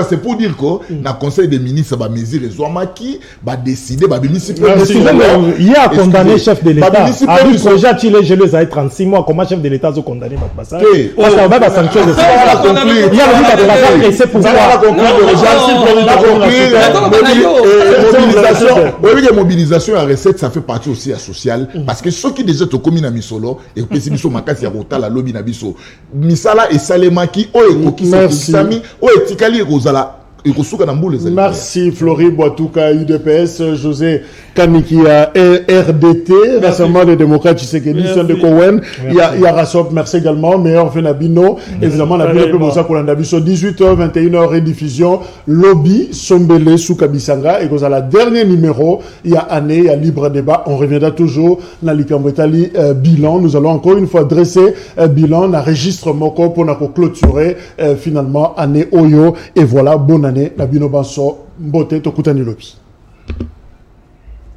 C'est pour dire que dans le Conseil des ministres, va mesure qui va décider, va il a condamné le chef de l'État. Avec le projet Chile, je les ai 36 mois. Comment le chef de l'État a condamné notre passage? Parce qu'on va sanctionner. Il y a le et c'est pour ça. Mobilisation à recette, ça fait partie aussi à social. Parce que ceux qui déjà te commis à Misolo, et puis si biso makasi ya rota la lobby na biso misala et salemaki o ekokisa sami o etikali ekozala ekosuka na mbule za. Merci Flori Boatouka UDPS, José Kanikia RDT, Rassemblement des démocrates Tshisekedi de Kowen, il y a Rassop, merci également meilleur Fenabino, évidemment la Bino pour ça pour l'Andabiso 18h 21h rediffusion Lobby Sombele sous Kabisanga et la dernier numéro il y a année il y a libre débat, on reviendra toujours dans l'Ikambretali bilan, nous allons encore une fois dresser bilan na registre moko pour clôturer finalement année Oyo et voilà bonne année na Bino Banso Mbote Tokutani Lobby.